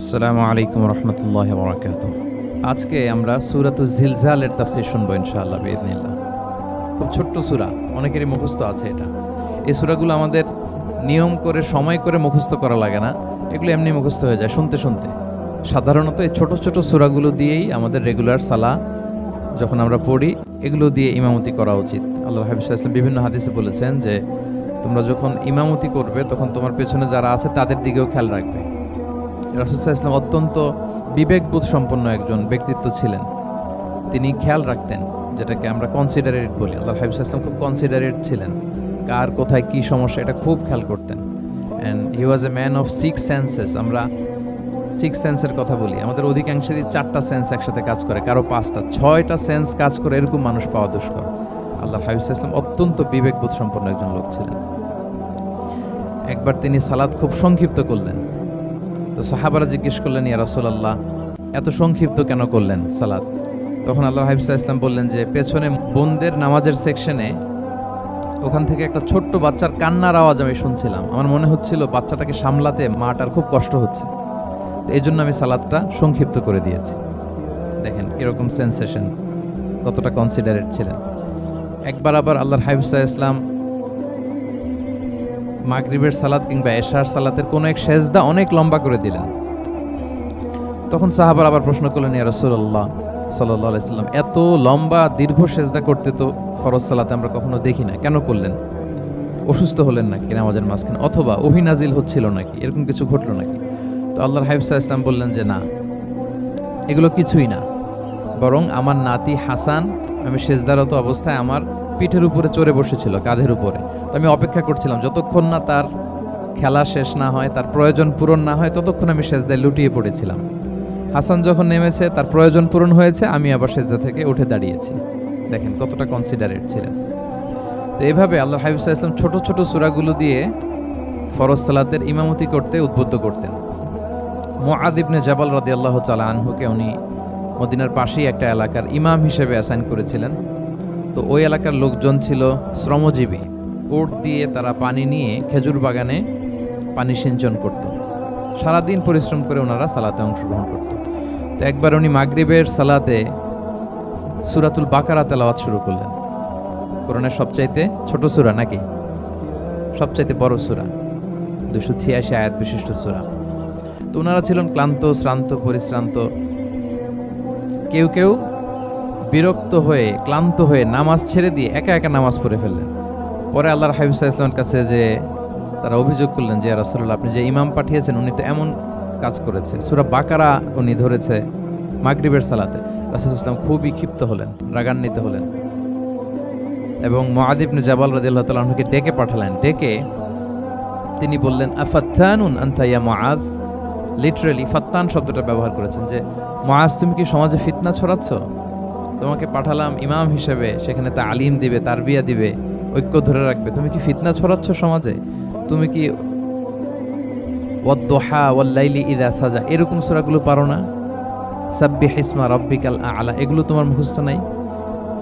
আসসালামু আলাইকুম রহমতুল্লাহি ওয়া বারাকাতুহু। আজকে আমরা সূরাতুজ জিলজালের তাফসীর শুনবো ইনশাআল্লাহ বিইذনিল্লাহ। খুব ছোট্ট সূরা, অনেকেরই মুখস্থ আছে এটা। এই সূরাগুলো আমাদের নিয়ম করে সময় করে মুখস্থ করা লাগে না, এগুলো এমনি মুখস্থ হয়ে যায় শুনতে শুনতে। সাধারণত এই ছোট ছোট সূরাগুলো দিয়েই আমাদের রেগুলার সালাহ যখন আমরা পড়ি, এগুলো দিয়ে ইমামতি করা উচিত। আল্লাহর হাবিব সাল্লাল্লাহু আলাইহি ওয়াসাল্লাম বিভিন্ন হাদিসে বলেছেন যে তোমরা যখন ইমামতি করবে তখন তোমার পেছনে যারা আছে তাদের দিকেও খেয়াল রাখবে। রাসূল সাল্লাল্লাহু আলাইহি ওয়াসাল্লাম অত্যন্ত বিবেকবোধ সম্পন্ন একজন ব্যক্তিত্ব ছিলেন। তিনি খেয়াল রাখতেন, যেটাকে আমরা কনসিডারেট বলি। আল্লাহর হাবিব সাল্লাল্লাহু আলাইহি ওয়াসাল্লাম খুব কনসিডারেট ছিলেন, কার কোথায় কি সমস্যা এটা খুব খেয়াল করতেন। And he was a man of 6 senses. আমরা 6 সেন্সের কথা বলি, আমাদের অধিকাংশেরই 4টা সেন্স একসাথে কাজ করে, কারো 5টা 6টা সেন্স কাজ করে, এরকম মানুষ পাওয়া দুষ্কর। আল্লাহর হাবিব সাল্লাল্লাহু আলাইহি ওয়াসাল্লাম অত্যন্ত বিবেকবোধ সম্পন্ন একজন লোক ছিলেন। একবার তিনি সালাত খুব সংক্ষিপ্ত করলেন, তো সাহাবারা জিজ্ঞেস করলেন, ইয়া রাসূলুল্লাহ, এত সংক্ষিপ্ত কেন করলেন সালাত? তখন আল্লাহর হাবিব সাল্লাল্লাহু আলাইহি ওয়াসাল্লাম বললেন যে পেছনে বোনদের নামাজের সেকশনে ওখান থেকে একটা ছোট্ট বাচ্চার কান্নার আওয়াজ আমি শুনছিলাম। আমার মনে হচ্ছিল বাচ্চাটাকে সামলাতে মাটার খুব কষ্ট হচ্ছে, তো এই জন্য আমি সালাতটা সংক্ষিপ্ত করে দিয়েছি। দেখেন এরকম সেন্সেশন, কতটা কনসিডারেট ছিলেন। একবার আবার আল্লাহর হাবিব সাল্লাল্লাহু আলাইহি ওয়াসাল্লাম মাগরিবের সালাত কিংবা এশার সালাতের কোনো এক সেজদা অনেক লম্বা করে দিলেন। তখন সাহাবারা আবার প্রশ্ন করলেন, ইয়া রাসূলুল্লাহ সাল্লাল্লাহু আলাইহি ওয়াসাল্লাম, এত লম্বা দীর্ঘ সেজদা করতে তো ফরজ সালাতে আমরা কখনো দেখি না, কেন করলেন? অসুস্থ হলেন নাকি নামাজের মাঝখানে, অথবা ওহী নাজিল হচ্ছিল নাকি, এরকম কিছু ঘটলো নাকি? তো আল্লাহর হাবিব সাল্লাল্লাহু আলাইহি ওয়াসাল্লাম বললেন যে না, এগুলো কিছুই না, বরং আমার নাতি হাসান আমি সেজদারত অবস্থায় আমার পিঠের উপরে চড়ে বসেছিল, কাঁধের উপরে। তো আমি অপেক্ষা করছিলাম যতক্ষণ না তার খেলা শেষ না হয়, তার প্রয়োজন পূরণ না হয়, ততক্ষণ আমি সেজদায় লুটিয়ে পড়েছিলাম। হাসান যখন নেমেছে, তার প্রয়োজন পূরণ হয়েছে, আমি আবার সেজদা থেকে উঠে দাঁড়িয়েছি। দেখেন কতটা কনসিডারেট ছিলেন। তো এইভাবে আল্লাহর হাবিব সাল্লাল্লাহু আলাইহি ওয়াসাল্লাম ছোট ছোট সূরাগুলো দিয়ে ফরজ সালাতের ইমামতি করতে উদ্বুদ্ধ করতেন। মুআয ইবনে জাবাল রাদিয়াল্লাহু তাআলা আনহুকে উনি মদিনার পাশেই একটা এলাকার ইমাম হিসেবে অ্যাসাইন করেছিলেন। তো ওই এলাকার লোকজন ছিল শ্রমজীবী, ওট দিয়ে তারা পানি নিয়ে খেজুর বাগানে পানি সিঞ্চন করত। সারাদিন পরিশ্রম করে ওনারা সালাতে অংশগ্রহণ করত। তো একবার উনি মাগরিবের সালাতে সূরাতুল বাকারা তেলাওয়াত শুরু করলেন। কোরআনের সবচাইতে ছোট সূরা নাকি সবচাইতে বড় সূরা, 286 আয়াত বিশিষ্ট সূরা। তো ওনারা ছিলেন ক্লান্ত, শ্রান্ত, পরিশ্রান্ত। কেউ কেউ বিরক্ত হয়ে, ক্লান্ত হয়ে নামাজ ছেড়ে দিয়ে একা একা নামাজ পড়ে ফেললেন। পরে আল্লাহর হাবিব সাল্লাল্লাহু আলাইহি ওয়াসাল্লামের কাছে যে তারা অভিযোগ করলেন যে, ইয়া রাসূলুল্লাহ, আপনি যে ইমাম পাঠিয়েছেন উনি তো এমন কাজ করেছে, সূরা বাকারা উনি ধরেছে মাগরিবের সালাতে। রাসূল সাল্লাল্লাহু আলাইহি ওয়াসাল্লাম খুবই ক্ষিপ্ত হলেন, রাগান্বিত হলেন এবং মুআয ইবনে জাবাল রাদিয়াল্লাহু তাআলা আনহুকে ডেকে পাঠালেন। ডেকে তিনি বললেন, আফাত্তানুন আনতা ইয়া মুআয। লিটারালি ফাত্তান শব্দটা ব্যবহার করেছেন যে, মুআয তুমি কি সমাজে ফিতনা ছড়াচ্ছ? তোমাকে পাঠালাম ইমাম হিসেবে, সেখানে তালিম দিবে, তারবিয়া দিবে, ঐক্য ধরে রাখবে, তুমি কি ফিতনা ছড়াচ্ছ সমাজে? তুমি কি ওয়াদ-দুহা ওয়াল-লাইলি ইযা সাজা এরকম সূরাগুলো পারো না? সাব্বিহ ইসমা রাব্বিকাল আ'লা এগুলো তোমার মুখস্থ নাই?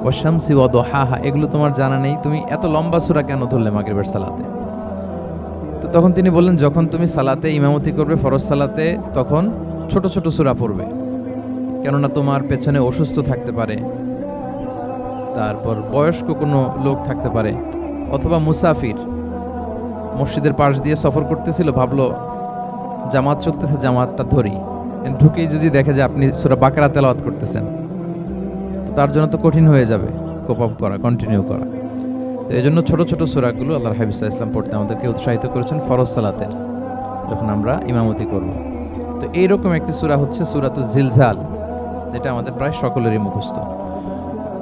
ওয়াশ-শামসি ওয়া-দুহাহা এগুলো তোমার জানা নেই? তুমি এত লম্বা সূরা কেন ধরলে মাগরিবের সালাতে? তো তখন তিনি বললেন, যখন তুমি সালাতে ইমামতি করবে ফরজ সালাতে, তখন ছোট ছোট সূরা পড়বে, কেননা তোমার পেছনে অসুস্থ থাকতে পারে, তারপর বয়স্ক কোনো লোক থাকতে পারে, অথবা মুসাফির মসজিদের পাশ দিয়ে সফর করতেছিল, ভাবলো জামাত চলতেছে, জামাতটা ধরি, ঢুকেই যদি দেখে যে আপনি সূরা বাকারা তেলাওয়াত করতেছেন, তো তার জন্য তো কঠিন হয়ে যাবে কোপ আপ করা, কন্টিনিউ করা। তো এই জন্য ছোট ছোট সূরাগুলো আল্লাহর হাবিব সাল্লাল্লাহু আলাইহি ওয়াসাল্লাম পড়তে আমাদেরকে উৎসাহিত করেছেন ফরজ সালাতের, যখন আমরা ইমামতি করব। তো এইরকম একটি সূরা হচ্ছে সূরাতুজ জিলজাল, যেটা আমাদের প্রায় সকলেরই মুখস্থ।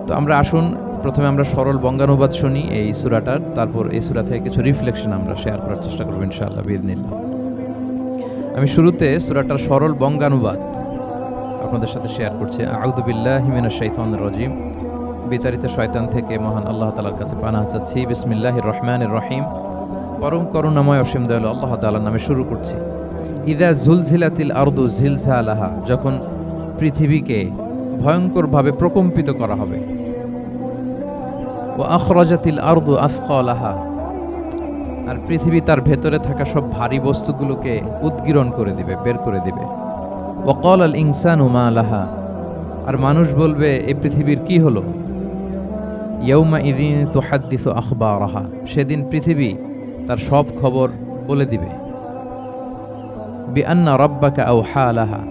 তো আমরা আসুন প্রথমে আমরা সরল বঙ্গানুবাদ শুনি এই সূরাটার, তারপর এই সূরা থেকে কিছু রিফ্লেকশন আমরা শেয়ার করার চেষ্টা করব ইনশাআল্লাহ বিইذনিল্লাহ। আমি শুরুতে সূরাটার সরল বঙ্গানুবাদ আপনাদের সাথে শেয়ার করছি। আউযু বিল্লাহি মিনাশ শাইতানির রাজীম, বিতাড়িত শয়তান থেকে মহান আল্লাহ তাআলার কাছে পানাহ চাচ্ছি। বিসমিল্লাহির রহমানির রহিম, পরম করুণাময় অসীম দয়ালু আল্লাহ তাআলার নামে শুরু করছি। ইযা জুলজিলাতিল আরদু জিলজালাহা, যখন পৃথিবীকে ভয়ঙ্করভাবে প্রকম্পিত করা হবে। ওয়া আখরাজাতিল আরদু আথকালাহা, আর পৃথিবী তার ভেতরে থাকা সব ভারী বস্তুগুলোকে উদ্গীরণ করে দিবে, বের করে দিবে। ওয়াকাল আল ইনসানু মা লাহা, আর মানুষ বলবে এই পৃথিবীর কি হলো। ইয়াউমা ইযিন তুহাদ্দিসু আখবারাহা, সেদিন পৃথিবী তার সব খবর বলে দিবে। বিআন্না রাব্বাকা আওহা লাহা,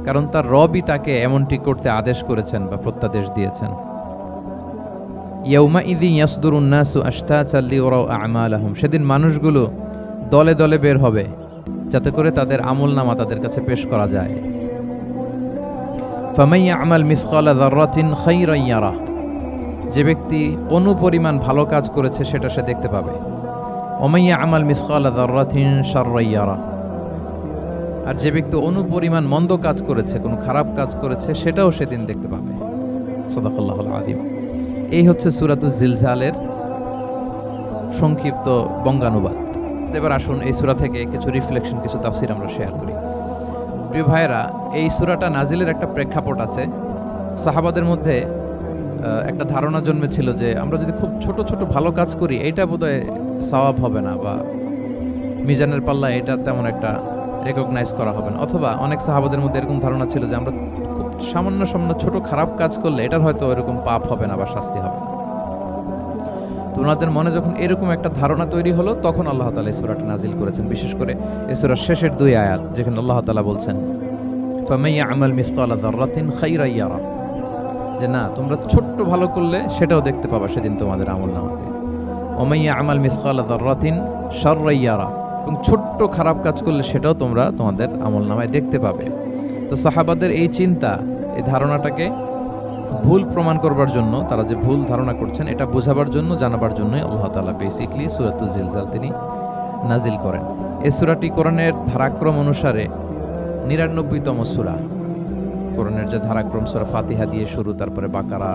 কারণ তার রবই তাকে এমনটি করতে আদেশ করেছেন বা প্রত্যাদেশ দিয়েছেন। ইয়াউমা ইযিন ইয়াসদুরুন নাসু আশতাতান লিয়ারাউ আ'মালাহুম, সেদিন মানুষগুলো দলে দলে বের হবে যাতে করে তাদের আমলনামা তাদের কাছে পেশ করা যায়। ফামান ইয়া'মাল মিসকালা যাররাতিন খায়রান ইয়ারাহ, যে ব্যক্তি অনুপরিমাণ ভালো কাজ করেছে সেটা সে দেখতে পাবে। ওমান ইয়া'মাল মিসকালা যাররাতিন শাররান ইয়ারাহ, আর যে ব্যক্তি অনুপরিমাণ মন্দ কাজ করেছে, কোনো খারাপ কাজ করেছে, সেটাও সেদিন দেখতে পাবে। সাদাকাল্লাহুল আযীম। এই হচ্ছে সূরাতুজ জিলজালের সংক্ষিপ্ত বঙ্গানুবাদ। এবার আসুন এই সূরা থেকে কিছু রিফ্লেকশন, কিছু তাফসীর আমরা শেয়ার করি। প্রিয় ভাইয়েরা, এই সূরাটা নাজিলের একটা প্রেক্ষাপট আছে। সাহাবাদের মধ্যে একটা ধারণা জন্মেছিল যে আমরা যদি খুব ছোট ছোট ভালো কাজ করি এটা বোধহয় সওয়াব হবে না, বা মিজানের পাল্লা এটা তেমন একটা রেকগনাইজ করা হবে না। অথবা অনেক সাহাবাদের মধ্যে এরকম ধারণা ছিল যে আমরা খুব সামান্য সামান্য ছোট খারাপ কাজ করলে এটার হয়তো এরকম পাপ হবে না বা শাস্তি হবে না। তো ওনাদের মনে যখন এরকম একটা ধারণা তৈরি হলো, তখন আল্লাহ তাআলা এই সূরাটা নাজিল করেছেন। বিশেষ করে এই সূরার শেষের 2 আয়াত, যেখানে আল্লাহ তাআলা বলছেন ফামান ইয়া'মাল মিসকালা যাররাতিন খায়রান ইয়ারা, যে না, তোমরা ছোট্ট ভালো করলে সেটাও দেখতে পাবা সেদিন তোমাদের আমলনামাতে। ওমান ইয়া'মাল মিসকালা যাররাতিন শাররান ইয়ারা, এবং ছোট্ট খারাপ কাজ করলে সেটাও তোমরা তোমাদের আমলনামায় দেখতে পাবে। তো সাহাবাদের এই চিন্তা, এই ধারণাটাকে ভুল প্রমাণ করবার জন্য, তারা যে ভুল ধারণা করছেন এটা বোঝাবার জন্য, জানাবার জন্যই আল্লাহ তাআলা বেসিক্যালি সূরাতুজ জিলজাল তিনি নাজিল করেন। এই সূরাটি কোরআনের ধারাক্রম অনুসারে 99তম সূরা। কোরআনের যে ধারাক্রম, সূরা ফাতিহা দিয়ে শুরু, তারপরে বাকারা,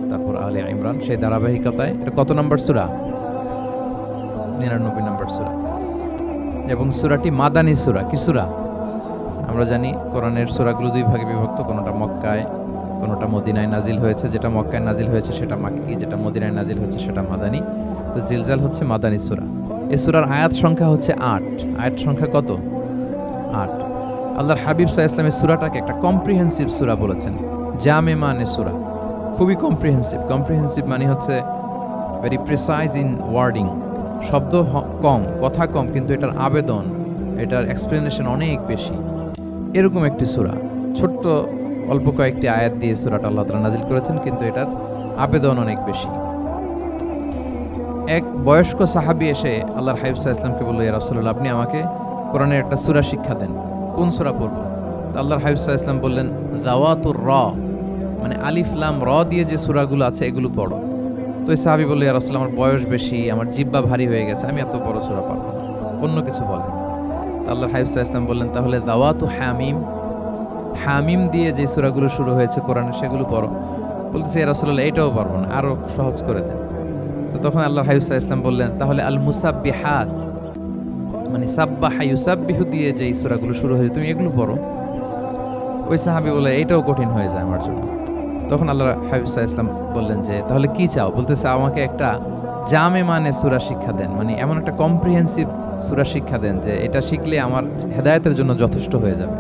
তারপর আলে ইমরান, সেই ধারাবাহিকতায় এটা কত নম্বর সূরা? 99 নম্বর সূরা। এবং সূরাটি মাদানী সূরা। কি সূরা? আমরা জানি কোরআনের সূরাগুলো 2 ভাগে বিভক্ত, কোনটা মক্কায়, কোনটা মদিনায় নাজিল হয়েছে। যেটা মক্কায় নাজিল হয়েছে সেটা মাক্কি, যেটা মদিনায় নাজিল হয়েছে সেটা মাদানী। তো জিলজাল হচ্ছে মাদানী সূরা। এই সূরার আয়াত সংখ্যা হচ্ছে 8। আয়াত সংখ্যা কত? 8। আল্লাহর হাবিব সাল্লাল্লাহু আলাইহি ওয়াসাল্লাম এই সূরাটাকে একটা কম্প্রিহেন্সিভ সূরা বলেছেন। জামে মানে সূরা, খুবই কম্প্রিহেন্সিভ। কম্প্রিহেন্সিভ মানে হচ্ছে ভেরি প্রিসাইজ ইন ওয়ার্ডিং, শব্দ কম, কথা কম, কিন্তু এটার আবেদন, এটার এক্সপ্লেনেশন অনেক বেশি। এরকম একটি সূরা, ছোট্ট অল্প কয়েকটি আয়াত দিয়ে সূরাটা আল্লাহ তাআলা নাজিল করেছেন, কিন্তু এটার আবেদন অনেক বেশি। এক বয়স্ক সাহাবী এসে আল্লাহর হাবিব সাল্লাল্লাহু আলাইহি ওয়াসাল্লামকে বলল, ইয়া রাসূলুল্লাহ, আপনি আমাকে কোরআনের একটা সূরা শিক্ষা দেন, কোন সূরা পড়ব? তো আল্লাহর হাবিব সাল্লাল্লাহু আলাইহি ওয়াসাল্লাম বললেন, যাওয়াতুর র, মানে আলিফ লাম র দিয়ে যে সূরাগুলো আছে এগুলো পড়ো। তো এই সাহাবী বলল, ইয়া রাসূলুল্লাহ, আমার বয়স বেশি, আমার জিহ্বা ভারী হয়ে গেছে, আমি এত বড় সূরা পারবো না, অন্য কিছু বলেন। তো আল্লাহর হাবিব সাল্লাল্লাহু আলাইহি ওয়াসাল্লাম বললেন, তাহলে যাওয়াতু হামিম, হামিম দিয়ে যে সূরাগুলো শুরু হয়েছে কোরআনে সেগুলো পড়ো। বলতেছে, ইয়া রাসূলুল্লাহ, এটাও পারবো না, আরো সহজ করে দেন। তো তখন আল্লাহর হাবিব সাল্লাল্লাহু আলাইহি ওয়াসাল্লাম বললেন, তাহলে আল মুসাব্বিহাত, মানে সাব্বাহা ইউসাব্বিহু দিয়ে যে সূরাগুলো শুরু হয়েছে তুমি এগুলো পড়ো। ওই সাহাবী বলে, এটাও কঠিন হয়ে যায় আমার জন্য। তখন আল্লাহর হাবিব সাল্লাল্লাহু আলাইহি ওয়াসাল্লাম বললেন যে, তাহলে কি চাও? বলতেছে, আমাকে একটা জামে মানে সূরা শিক্ষা দেন, মানে এমন একটা কম্প্রিহেন্সিভ সূরা শিক্ষা দেন যে এটা শিখলে আমার হেদায়েতের জন্য যথেষ্ট হয়ে যাবে।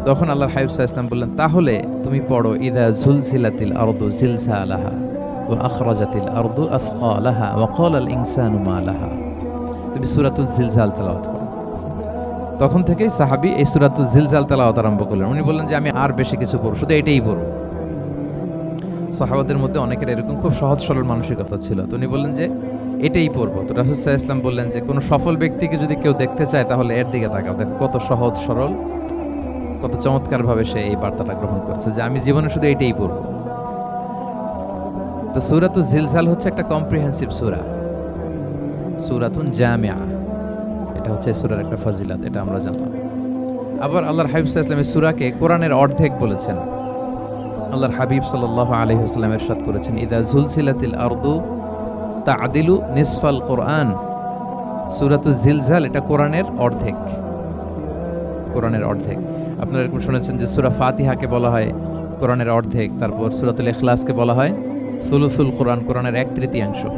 তখন আল্লাহর হাবিব সাল্লাল্লাহু আলাইহি ওয়াসাল্লাম বললেন, তাহলে তুমি পড়ো ইযা যুলজিলাতিল আরদু জিলজালাহা ওয়া আখরাজাতিল আরদু আথকালাহা ওয়া ক্বালাল ইনসানু মা লাহা। তুমি সূরাতুল জিলজাল তেলাওয়াত করো। তখন থেকেই সাহাবী এই সূরাতুল জিলজাল তেলাওয়াত আরম্ভ করলেন। উনি বললেন যে আমি আর বেশি কিছু পড়ব, শুধু এটাই পড়ব। সাহাবাদের মধ্যে অনেকের এরকম খুব সহজ সরল মানসিকতা ছিল। তো উনি বললেন যে এটাই পড়ব। তো রাসূল সাল্লাল্লাহু আলাইহি ওয়াসাল্লাম বললেন যে কোনো সফল ব্যক্তিকে যদি কেউ দেখতে চায় তাহলে এর দিকে তাকাও, দেখো কত সহজ সরল, কত চমৎকারভাবে সে এই বার্তাটা গ্রহণ করেছে যে আমি জীবনে শুধু এটাই পড়ব। তো সূরাতুল জিলজাল হচ্ছে একটা কম্প্রিহেন্সিভ সূরা, সূরাতুন জামিআ। এটা হচ্ছে সূরার একটা ফজিলত, এটা আমরা জানলাম। আবার আল্লাহর হাবিব সাল্লাল্লাহু আলাইহি ওয়াসাল্লাম এই সূরাকে কোরআনের অর্ধেক বলেছেন। আল্লাহর হাবিব সাল্লাল্লাহু আলাইহি ওয়াসাল্লাম ইরশাদ করেছেন, ইযা যুলজিলাতিল আরদু তা'দিলু নিসফাল কুরআন। সূরাতুল জিলজাল এটা কোরআনের অর্ধেক, কোরআনের অর্ধেক। আপনারা এরকম শুনেছেন যে সূরা ফাতিহাকে বলা হয় কোরআনের অর্ধেক, তারপর সূরাতুল ইখলাসকে বলা হয় সুলুসুল কোরআন, কোরআনের 1/3।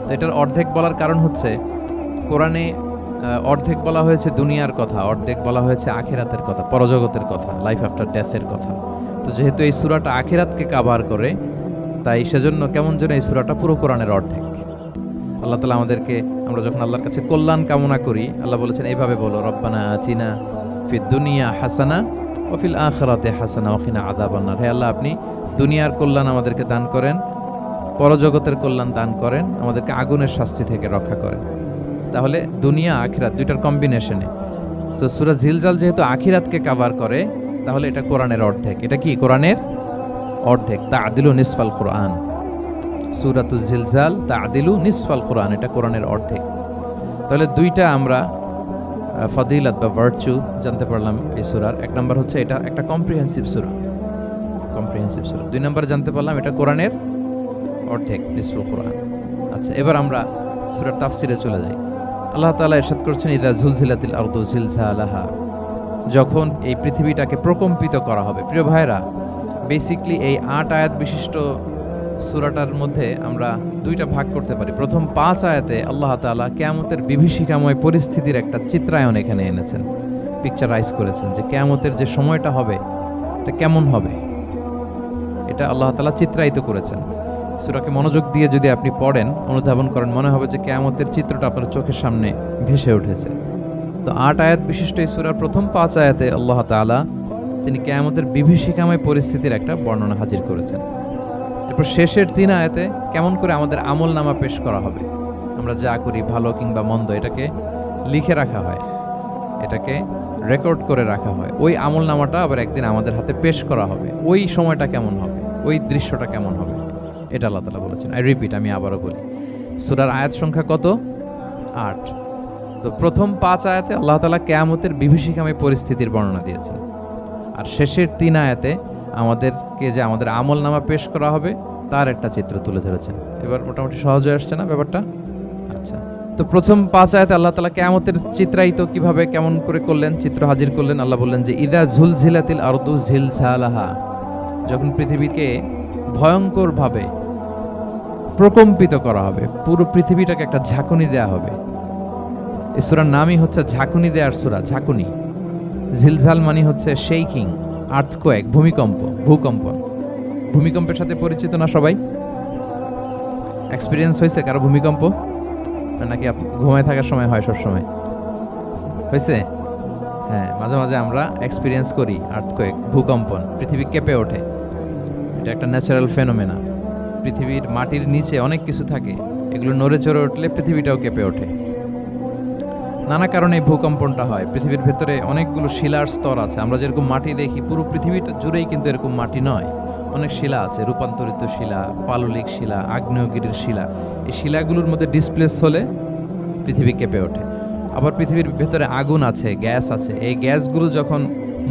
তো এটার অর্ধেক বলার কারণ হচ্ছে কোরআনে অর্ধেক বলা হয়েছে দুনিয়ার কথা, অর্ধেক বলা হয়েছে আখিরাতের কথা, পরজগতের কথা, লাইফ আফটার ডেথের কথা। তো যেহেতু এই সূরাটা আখিরাতকে কাভার করে, তাই সেজন্য কেমন যেন এই সূরাটা পুরো কোরআনের অর্ধেক। আল্লাহ তাআলা আমাদেরকে, আমরা যখন আল্লাহর কাছে কল্যাণ কামনা করি, আল্লাহ বলেছেন এইভাবে বলো, রব্বানা আতিনা ফিদ দুনিয়া হাসানা ওয়া ফিল আখিরাতি হাসানা ওয়া কিনা আযাবান্নার। হে আল্লাহ, আপনি দুনিয়ার কল্যাণ আমাদেরকে দান করেন, পরজগতের কল্যাণ দান করেন, আমাদেরকে আগুনের শাস্তি থেকে রক্ষা করেন। তাহলে দুনিয়া আখিরাত দুইটার কম্বিনেশনে। সো সূরা জিলজাল যেহেতু আখিরাতকে কভার করে, তাহলে এটা কোরআনের অর্ধেক। এটা কি কোরআনের অর্ধেক? তা'দিলু নিসফাল কোরআন। সূরাতুজ জিলজাল তা'দিলু নিসফাল কোরআন, এটা কোরআনের অর্ধেক। তাহলে দুইটা আমরা ফজিলত বা ভার্চু জানতে পারলাম এই সূরার। এক নম্বর হচ্ছে এটা একটা কম্প্রিহেন্সিভ সূরা, কম্প্রিহেন্সিভ সূরা। দুই নম্বর জানতে পারলাম এটা কোরআনের অর্ধেক, নিসফুল কোরআন। আচ্ছা, এবার আমরা সূরার তাফসিরে চলে যাই। আল্লাহ তাআলা ইরশাদ করছেন, ইযা যুলজিলাতিল আরদু জিলজালাহা, যখন এই পৃথিবীটাকে প্রকম্পিত করা হবে। প্রিয় ভাইরা, বেসিক্যালি এই 8 আয়াত বিশিষ্ট সূরাটার মধ্যে আমরা দুইটা ভাগ করতে পারি। প্রথম 5 আয়াতে আল্লাহ তাআলা কিয়ামতের বিভীষিকাময় পরিস্থিতির একটা চিত্রায়ন এখানে এনেছেন, পিকচারাইজ করেছেন যে কিয়ামতের যে সময়টা হবে এটা কেমন হবে, এটা আল্লাহ তাআলা চিত্রায়িত করেছেন। সূরাকে মনোযোগ দিয়ে যদি আপনি পড়েন, অনুধাবন করেন, মনে হবে যে কিয়ামতের চিত্রটা আপনার চোখের সামনে ভেসে উঠেছে। তো 8 আয়াত বিশিষ্ট এই সূরার প্রথম 5 আয়াতে আল্লাহ তাআলা তিনি কিয়ামতের বিভীষিকাময় পরিস্থিতির একটা বর্ণনা হাজির করেছেন। এরপর শেষের 3 আয়াতে কেমন করে আমাদের আমলনামা পেশ করা হবে, আমরা যা করি ভালো কিংবা মন্দ, এটাকে লিখে রাখা হয়, এটাকে রেকর্ড করে রাখা হয়। ওই আমলনামাটা আবার একদিন আমাদের হাতে পেশ করা হবে। ওই সময়টা কেমন হবে, ওই দৃশ্যটা কেমন হবে, এটা আল্লাহ তাআলা বলেছেন। আই রিপিট, আমি আবারও বলি, সূরার আয়াত সংখ্যা কত? 8। তো প্রথম 5 আয়াতে আল্লাহ তাআলা কিয়ামতের বিভীষিকাময় পরিস্থিতির বর্ণনা দিয়েছেন, আর শেষের 3 আয়াতে আমাদেরকে যে আমাদের আমলনামা পেশ করা হবে তার একটা চিত্র তুলে ধরেছেন। এবার মোটামুটি সহজ হয়ে আসছে না ব্যাপারটা? আচ্ছা, তো প্রথম 5 আয়াতে আল্লাহ তাআলা কিয়ামতের চিত্রায়িত কিভাবে, কেমন করে করলেন, চিত্র হাজির করলেন। আল্লাহ বললেন যে ইযা যুলজিলাতিল আরদু জিলজালাহা, যখন পৃথিবীকে ভয়ঙ্করভাবে প্রকম্পিত করা হবে, পুরো পৃথিবীটাকে একটা ঝাঁকুনি দেয়া হবে। এই সূরার নামই হচ্ছে ঝাঁকুনি দেওয়ার সূরা, ঝাঁকুনি। জিলজাল মানে হচ্ছে শেকিং, আর্থকোয়েক, ভূমিকম্প, ভূকম্পন। ভূমিকম্পের সাথে পরিচিত না সবাই? এক্সপেরিয়েন্স হয়েছে কারো ভূমিকম্প? নাকি ঘুমায় থাকার সময় হয়, সব সময় হয়েছে? হ্যাঁ, মাঝে মাঝে আমরা এক্সপিরিয়েন্স করি আর্থকোয়েক, ভূকম্পন। পৃথিবী কেঁপে ওঠে, এটা একটা ন্যাচারাল ফেনোমেনা। পৃথিবীর মাটির নিচে অনেক কিছু থাকে, এগুলো নড়ে চড়ে উঠলে পৃথিবীটাও কেঁপে ওঠে। নানা কারণে ভূকম্পনটা হয়। পৃথিবীর ভেতরে অনেকগুলো শিলার স্তর আছে। আমরা যেরকম মাটি দেখি, পুরো পৃথিবীটা জুড়েই কিন্তু এরকম মাটি নয়, অনেক শিলা আছে, রূপান্তরিত শিলা, পাললিক শিলা, আগ্নেয়গিরির শিলা। এই শিলাগুলোর মধ্যে ডিসপ্লেস হলে পৃথিবী কেঁপে ওঠে। আবার পৃথিবীর ভেতরে আগুন আছে, গ্যাস আছে, এই গ্যাসগুলো যখন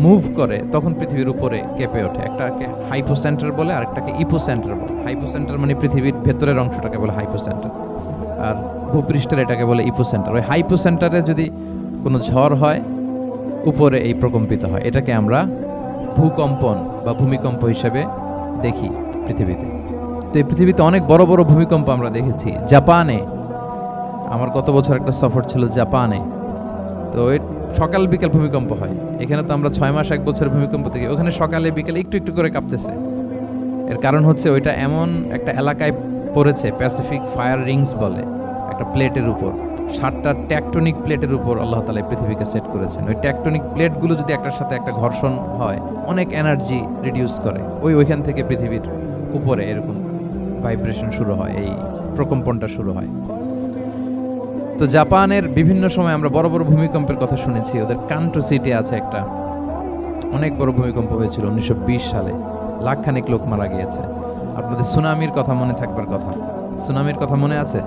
মুভ করে তখন পৃথিবীর উপরে কেঁপে ওঠে। একটাকে হাইপোসেন্টার বলে, আরেকটাকে ইপোসেন্টার বলে। হাইপোসেন্টার মানে পৃথিবীর ভেতরের অংশটাকে বলে হাইপোসেন্টার, আর ভূপৃষ্ঠের এটাকে বলে ইপোসেন্টার। ওই হাইপোসেন্টারে যদি কোনো ঝড় হয়, উপরে এই প্রকম্পিত হয়। এটাকে আমরা ভূকম্পন বা ভূমিকম্প হিসেবে দেখি পৃথিবীতে। তো এই পৃথিবীতে অনেক বড় বড় ভূমিকম্প আমরা দেখেছি। জাপানে, আমার গত বছর একটা সফর ছিল জাপানে, তো সকাল বিকেল ভূমিকম্প হয়। এখানে তো আমরা 6 মাস 1 বছর ভূমিকম্প দেখি, ওখানে সকালে বিকেলে একটু একটু করে কাঁপতেছে। এর কারণ হচ্ছে ওইটা এমন একটা এলাকায় পড়েছে, প্যাসিফিক ফায়ার রিংস বলে, একটা প্লেটের উপর, 7টা ট্যাকটনিক প্লেটের উপর আল্লাহ তাআলা পৃথিবীকে সেট করেছেন। ওই ট্যাকটনিক প্লেটগুলো যদি একটার সাথে একটা ঘর্ষণ হয়, অনেক এনার্জি রিডিউস করে, ওইখান থেকে পৃথিবীর উপরে এরকম ভাইব্রেশন শুরু হয়, এই প্রকম্পনটা শুরু হয়। তো জাপানের বিভিন্ন সময় আমরা বড় বড় ভূমিকম্পের কথা শুনেছি। ওদের কান্টো সিটি আছে একটা, অনেক বড় ভূমিকম্প হয়েছিল 1920 সালে, লাখখানেক লোক মারা গিয়েছে। আপনাদের সুনামির কথা মনে থাকবার কথা, সুনামির কথা মনে আছে?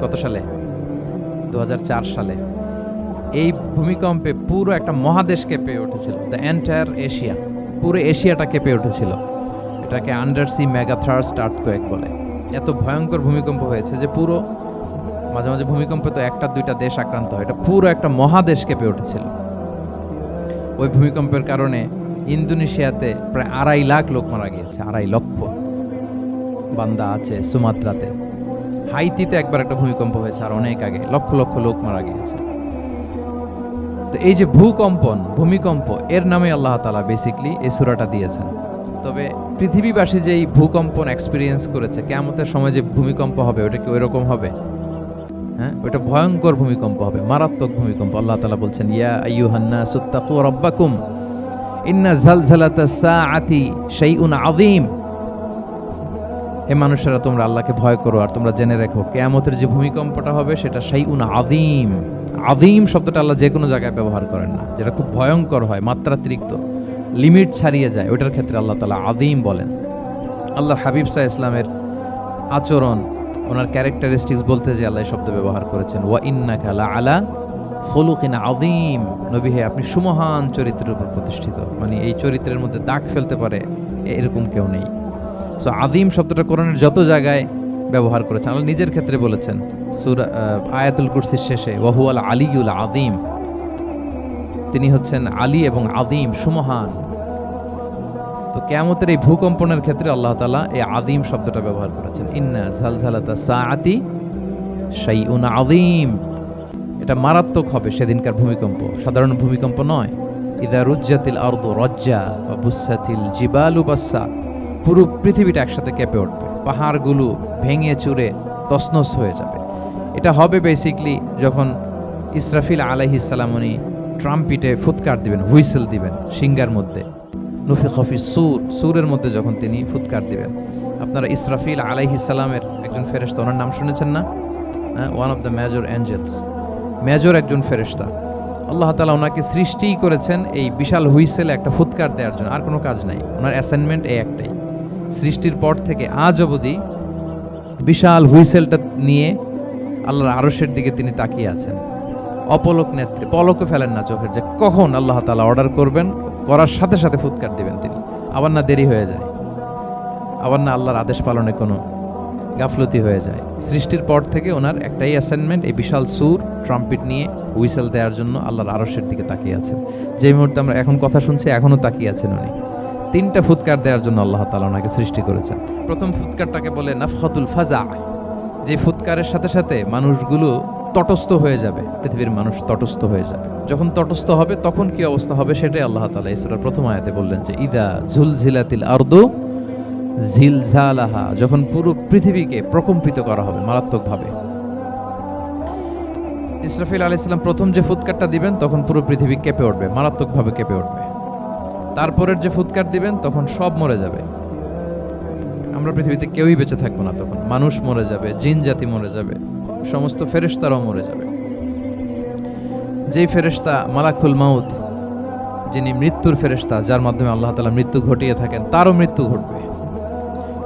কত সালে? 2004 সালে। এই ভূমিকম্পে পুরো একটা মহাদেশ কেঁপে উঠেছিল, দ্য এন্টায়ার এশিয়া, পুরো এশিয়াটা কেঁপে উঠেছিল। এটাকে আন্ডারসি মেগাথার্স্ট আর্থকোয়েক বলে। এত ভয়ঙ্কর ভূমিকম্প হয়েছে যে পুরো, মাঝে মাঝে ভূমিকম্পে তো 1-2টা দেশ আক্রান্ত হয়, এটা পুরো একটা মহাদেশ কেঁপে উঠেছিল। ওই ভূমিকম্পের কারণে ইন্দোনেশিয়াতে প্রায় 2.5 লাখ লোক মারা গিয়েছে, 2.5 লক্ষ। বান্দা আছে সুমাত্রাতে। হাইতিতে একবার একটা ভূমিকম্প হয়েছে আর অনেক আগে, লক্ষ লক্ষ লোক মারা গিয়েছে। তো এই যে ভূমিকম্প এর নামে আল্লাহ তাআলা বেসিক্যালি এই সূরাটা দিয়েছেন। তবে পৃথিবীবাসী যেই ভূকম্পন এক্সপিরিয়েন্স করেছে, কিয়ামতের সময় যে ভূমিকম্প হবে ওটা কি ওইরকম হবে? হ্যাঁ, ওটা ভয়ঙ্কর ভূমিকম্প হবে, মারাত্মক ভূমিকম্প। আল্লাহ তাআলা বলছেন, ইয়া আইয়ুহান নাসু তাকু রাব্বাকুম ইন্না জালজালাতাস সাআতি শাইউন আযীম। হে মানুষেরা, তোমরা আল্লাহকে ভয় করো আর তোমরা জেনে রেখো কিয়ামতের যে ভূমিকম্পটা হবে সেটা শাইউন আযীম। আযীম শব্দটা আল্লাহ যে কোনো জায়গায় ব্যবহার করেন না, যেটা খুব ভয়ঙ্কর হয়, মাত্রাতিরিক্ত, লিমিট ছাড়িয়ে যায়, ওটার ক্ষেত্রে আল্লাহ তাআলা আযীম বলেন। আল্লাহর হাবিব সাল্লাল্লাহু আলাইহি ইসলামের আচরণ, ওনার ক্যারেক্টারিস্টিক্স বলতে যে আল্লাহ এই শব্দ ব্যবহার করেছেন, ওয়া ইন্নাকা লাআলা খুলুকিন আযীম। নবী হে, আপনি সুমহান চরিত্রের উপর প্রতিষ্ঠিত, মানে এই চরিত্রের মধ্যে দাগ ফেলতে পারে এরকম কেউ নেই। সো আযীম শব্দটা কোরআনের যত জায়গায় ব্যবহার করেছেন, আল্লাহ নিজের ক্ষেত্রে বলেছেন সূরা আয়াতুল কুরসির শেষে, ওয়া হুয়াল আলিয়ুল আযীম, তিনি হচ্ছেন আলী এবং আযীম, সুমহান। তো কিয়ামতের এই ভূকম্পনের ক্ষেত্রে আল্লাহ তাআলা এই আযীম শব্দটা ব্যবহার করেছেন, ইন্না জালজালাতাস সাআতি শাইউন আযীম। এটা মারাত্মক হবে সেদিনকার ভূমিকম্প, সাধারণ ভূমিকম্প নয়। ইযা রুজ্জাতিল আরদু রাজ্জা ওয়া বুসাতিল জিবালু বাসসা, পুরো পৃথিবীটা একসাথে কেঁপে উঠবে, পাহাড়গুলো ভেঙে চুরে তছনছ হয়ে যাবে। এটা হবে বেসিক্যালি যখন ইসরাফিল আলাইহিস সালাম উনি ট্রাম্পিটে ফুৎকার দিবেন, হুইসেল দিবেন সিংগার মধ্যে, নুফিখা ফিস সূর, সূরের মধ্যে যখন তিনি ফুৎকার দিবেন। আপনারা ইসরাফিল আলাইহিস সালামের একজন ফেরেশতা, ওনার নাম শুনেছেন না? One of the major angels, major একজন ফেরেশতা। আল্লাহ তাআলা ওনাকে সৃষ্টিই করেছেন এই বিশাল হুইসেলে একটা ফুৎকার দেওয়ার জন্য, আর কোনো কাজ নাই। ওনার অ্যাসাইনমেন্ট এই একটাই, সৃষ্টির পর থেকে আজ অবধি বিশাল হুইসেলটা নিয়ে আল্লাহর আরশের দিকে তিনি তাকিয়ে আছেন, অপলক নেত্রে, পলকও ফেলেন না চোখের, যে কখন আল্লাহ তাআলা অর্ডার করবেন, করার সাথে সাথে ফুৎকার দিবেন তিনি। আবার না দেরি হয়ে যায়, আবার না আল্লাহর আদেশ পালনে কোনো গাফলতি হয়ে যায়। সৃষ্টির পর থেকে ওনার একটাই অ্যাসাইনমেন্ট, এই বিশাল সুর ট্রাম্পিট নিয়ে হুইসেল দেওয়ার জন্য আল্লাহর আরশের দিকে তাকিয়ে আছেন। যে মুহূর্তে আমরা এখন কথা শুনছি, এখনও তাকিয়ে আছেন উনি। 3টা ফুৎকার দেওয়ার জন্য আল্লাহ তাআলা ওনাকে সৃষ্টি করেছেন। প্রথম ফুৎকারটাকে বলে নাফখাতুল ফাজা, যে ফুৎকারের সাথে সাথে মানুষগুলো তটস্থ হয়ে যাবে, পৃথিবীর মানুষ তটস্থ হয়ে যাবে। যখন তটস্থ হবে তখন কি অবস্থা হবে সেটাই আল্লাহ তাআলা এই সূরার প্রথম আয়াতে বললেন, যে ইদা জুলজিলাতিল আরদু জিলজালাহা, যখন পুরো পৃথিবীকে প্রকম্পিত করা হবে মারাত্মকভাবে। ইসরাফিল আলাইহিস সালাম প্রথম যে ফুৎকারটা দিবেন তখন পুরো পৃথিবী কেঁপে উঠবে, মারাত্মকভাবে কেঁপে উঠবে। তারপরের যে ফুৎকার দিবেন তখন সব মরে যাবে, আমরা পৃথিবীতে কেউই বেঁচে থাকবো না তখন। মানুষ মরে যাবে, জিন জাতি মরে যাবে, সমস্ত ফেরেশতারাও মরে যাবে। যেই ফেরেশতা মালাকুল মাউত, যিনি মৃত্যুর ফেরেশতা, যার মাধ্যমে আল্লাহ তাআলা মৃত্যু ঘটিয়ে থাকেন, তারও মৃত্যু ঘটবে।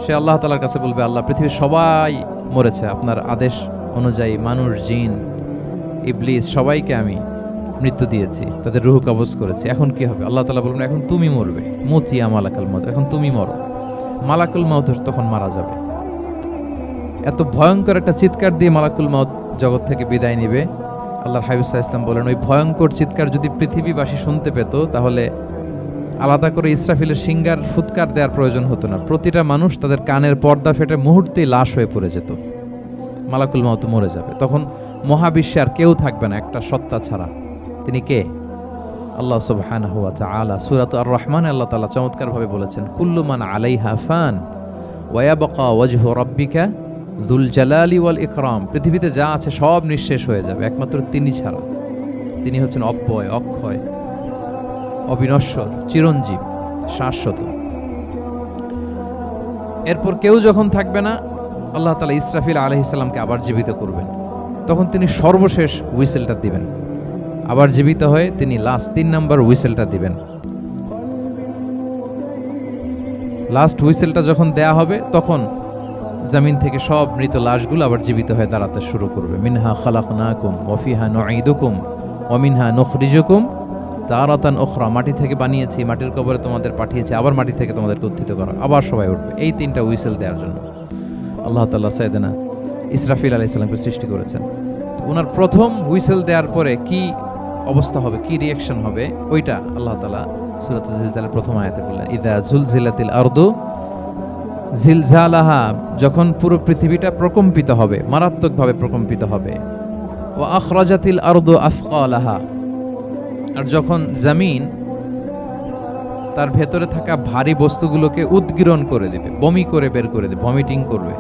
সে আল্লাহ তাআলার কাছে বলবে, আল্লাহ, পৃথিবীর সবাই মরেছে আপনার আদেশ অনুযায়ী, মানুষ, জিন, ইবলিস, সবাইকে আমি মৃত্যু দিয়েছি, তাদের রূহ কবজ করেছি, এখন কি হবে? আল্লাহ তাআলা বলবেন, এখন তুমি মরবে, মুতিয়া মালাকুল মাউত, এখন তুমি মরো। মালাকুল মাউত তখন মারা যাবে। এত ভয়ঙ্কর একটা চিৎকার দিয়ে মালাকুল মাউত জগৎ থেকে বিদায় নিবে। আল্লাহর হাবিব সাল্লাল্লাহু আলাইহি ওয়াসাল্লাম বলেন, ওই ভয়ঙ্কর চিৎকার যদি পৃথিবীবাসী শুনতে পেত তাহলে আলাদা করে ইসরাফিলের সিঙ্গার ফুৎকার দেওয়ার প্রয়োজন হতো না। প্রতিটা মানুষ তাদের কানের পর্দা ফেটে মুহূর্তেই লাশ হয়ে পড়ে যেত। মালাকুল মাউত মরে যাবে, তখন মহাবিশ্বে আর কেউ থাকবে না একটা সত্তা ছাড়া। তিনি কে? আল্লাহ সুবহানাহু ওয়া তাআলা। সূরা আর রহমানে আল্লাহ তাআলা চমৎকারভাবে বলেছেন, কুল্লু মান আলাইহা ফান ওয়া ইয়াবকা ওয়াজহু রাব্বিকা যুল জালালি ওয়াল ইকরাম। পৃথিবীতে যা আছে সব নিঃশেষ হয়ে যাবে একমাত্র তিনি ছাড়া। তিনি হচ্ছেন অব্যয়, অক্ষয়, অবিনশ্বর, চিরঞ্জীব, শাশ্বত। এরপর কেউ যখন থাকবে না, আল্লাহ তাআলা ইসরাফিল আলাইহিস সালামকে আবার জীবিত করবেন। তখন তিনি সর্বশেষ হুইসেলটা দিবেন, আবার জীবিত হয়ে তিনি লাস্ট 3 নাম্বার হুইসেলটা দিবেন। লাস্ট হুইসেলটা যখন দেয়া হবে তখন জমিন থেকে সব মৃত লাশগুলো আবার জীবিত হয়ে দাঁড়াতে শুরু করবে। মিনহা খালাকনাকুম ওয়া ফিহা নুঈদুকুম ওয়া মিনহা নুখরিজুকুম তারাতান উখরা। মাটি থেকে বানিয়েছি, মাটির কবরে তোমাদের পাঠিয়েছি, আবার মাটি থেকে তোমাদেরকে উত্থিত করা, আবার সবাই উঠবে। এই 3টা হুইসেল দেওয়ার জন্য আল্লাহ তাআলা সাইয়েদনা ইসরাফিল আলাইহিস সালামকে সৃষ্টি করেছেন। ওনার প্রথম হুইসেল দেওয়ার পরে কি অবস্থা হবে, কি রিঅ্যাকশন হবে, ওইটা আল্লাহ তাআলা সূরাতুল জিলজালের প্রথম আয়াতে বললেন, ইযা জুলজিলাতিল আরদু জিলজালাহা, যখন পুরো পৃথিবীটা প্রকম্পিত হবে, মারাত্মকভাবে প্রকম্পিত হবে। ওয়া আখরাজাতিল আরদু আফকালাহা, আর যখন জমিন তার ভেতরে থাকা ভারী বস্তুগুলোকে উদ্গীরণ করে দেবে, বমি করে বের করে দেবে, ভমিটিং করবে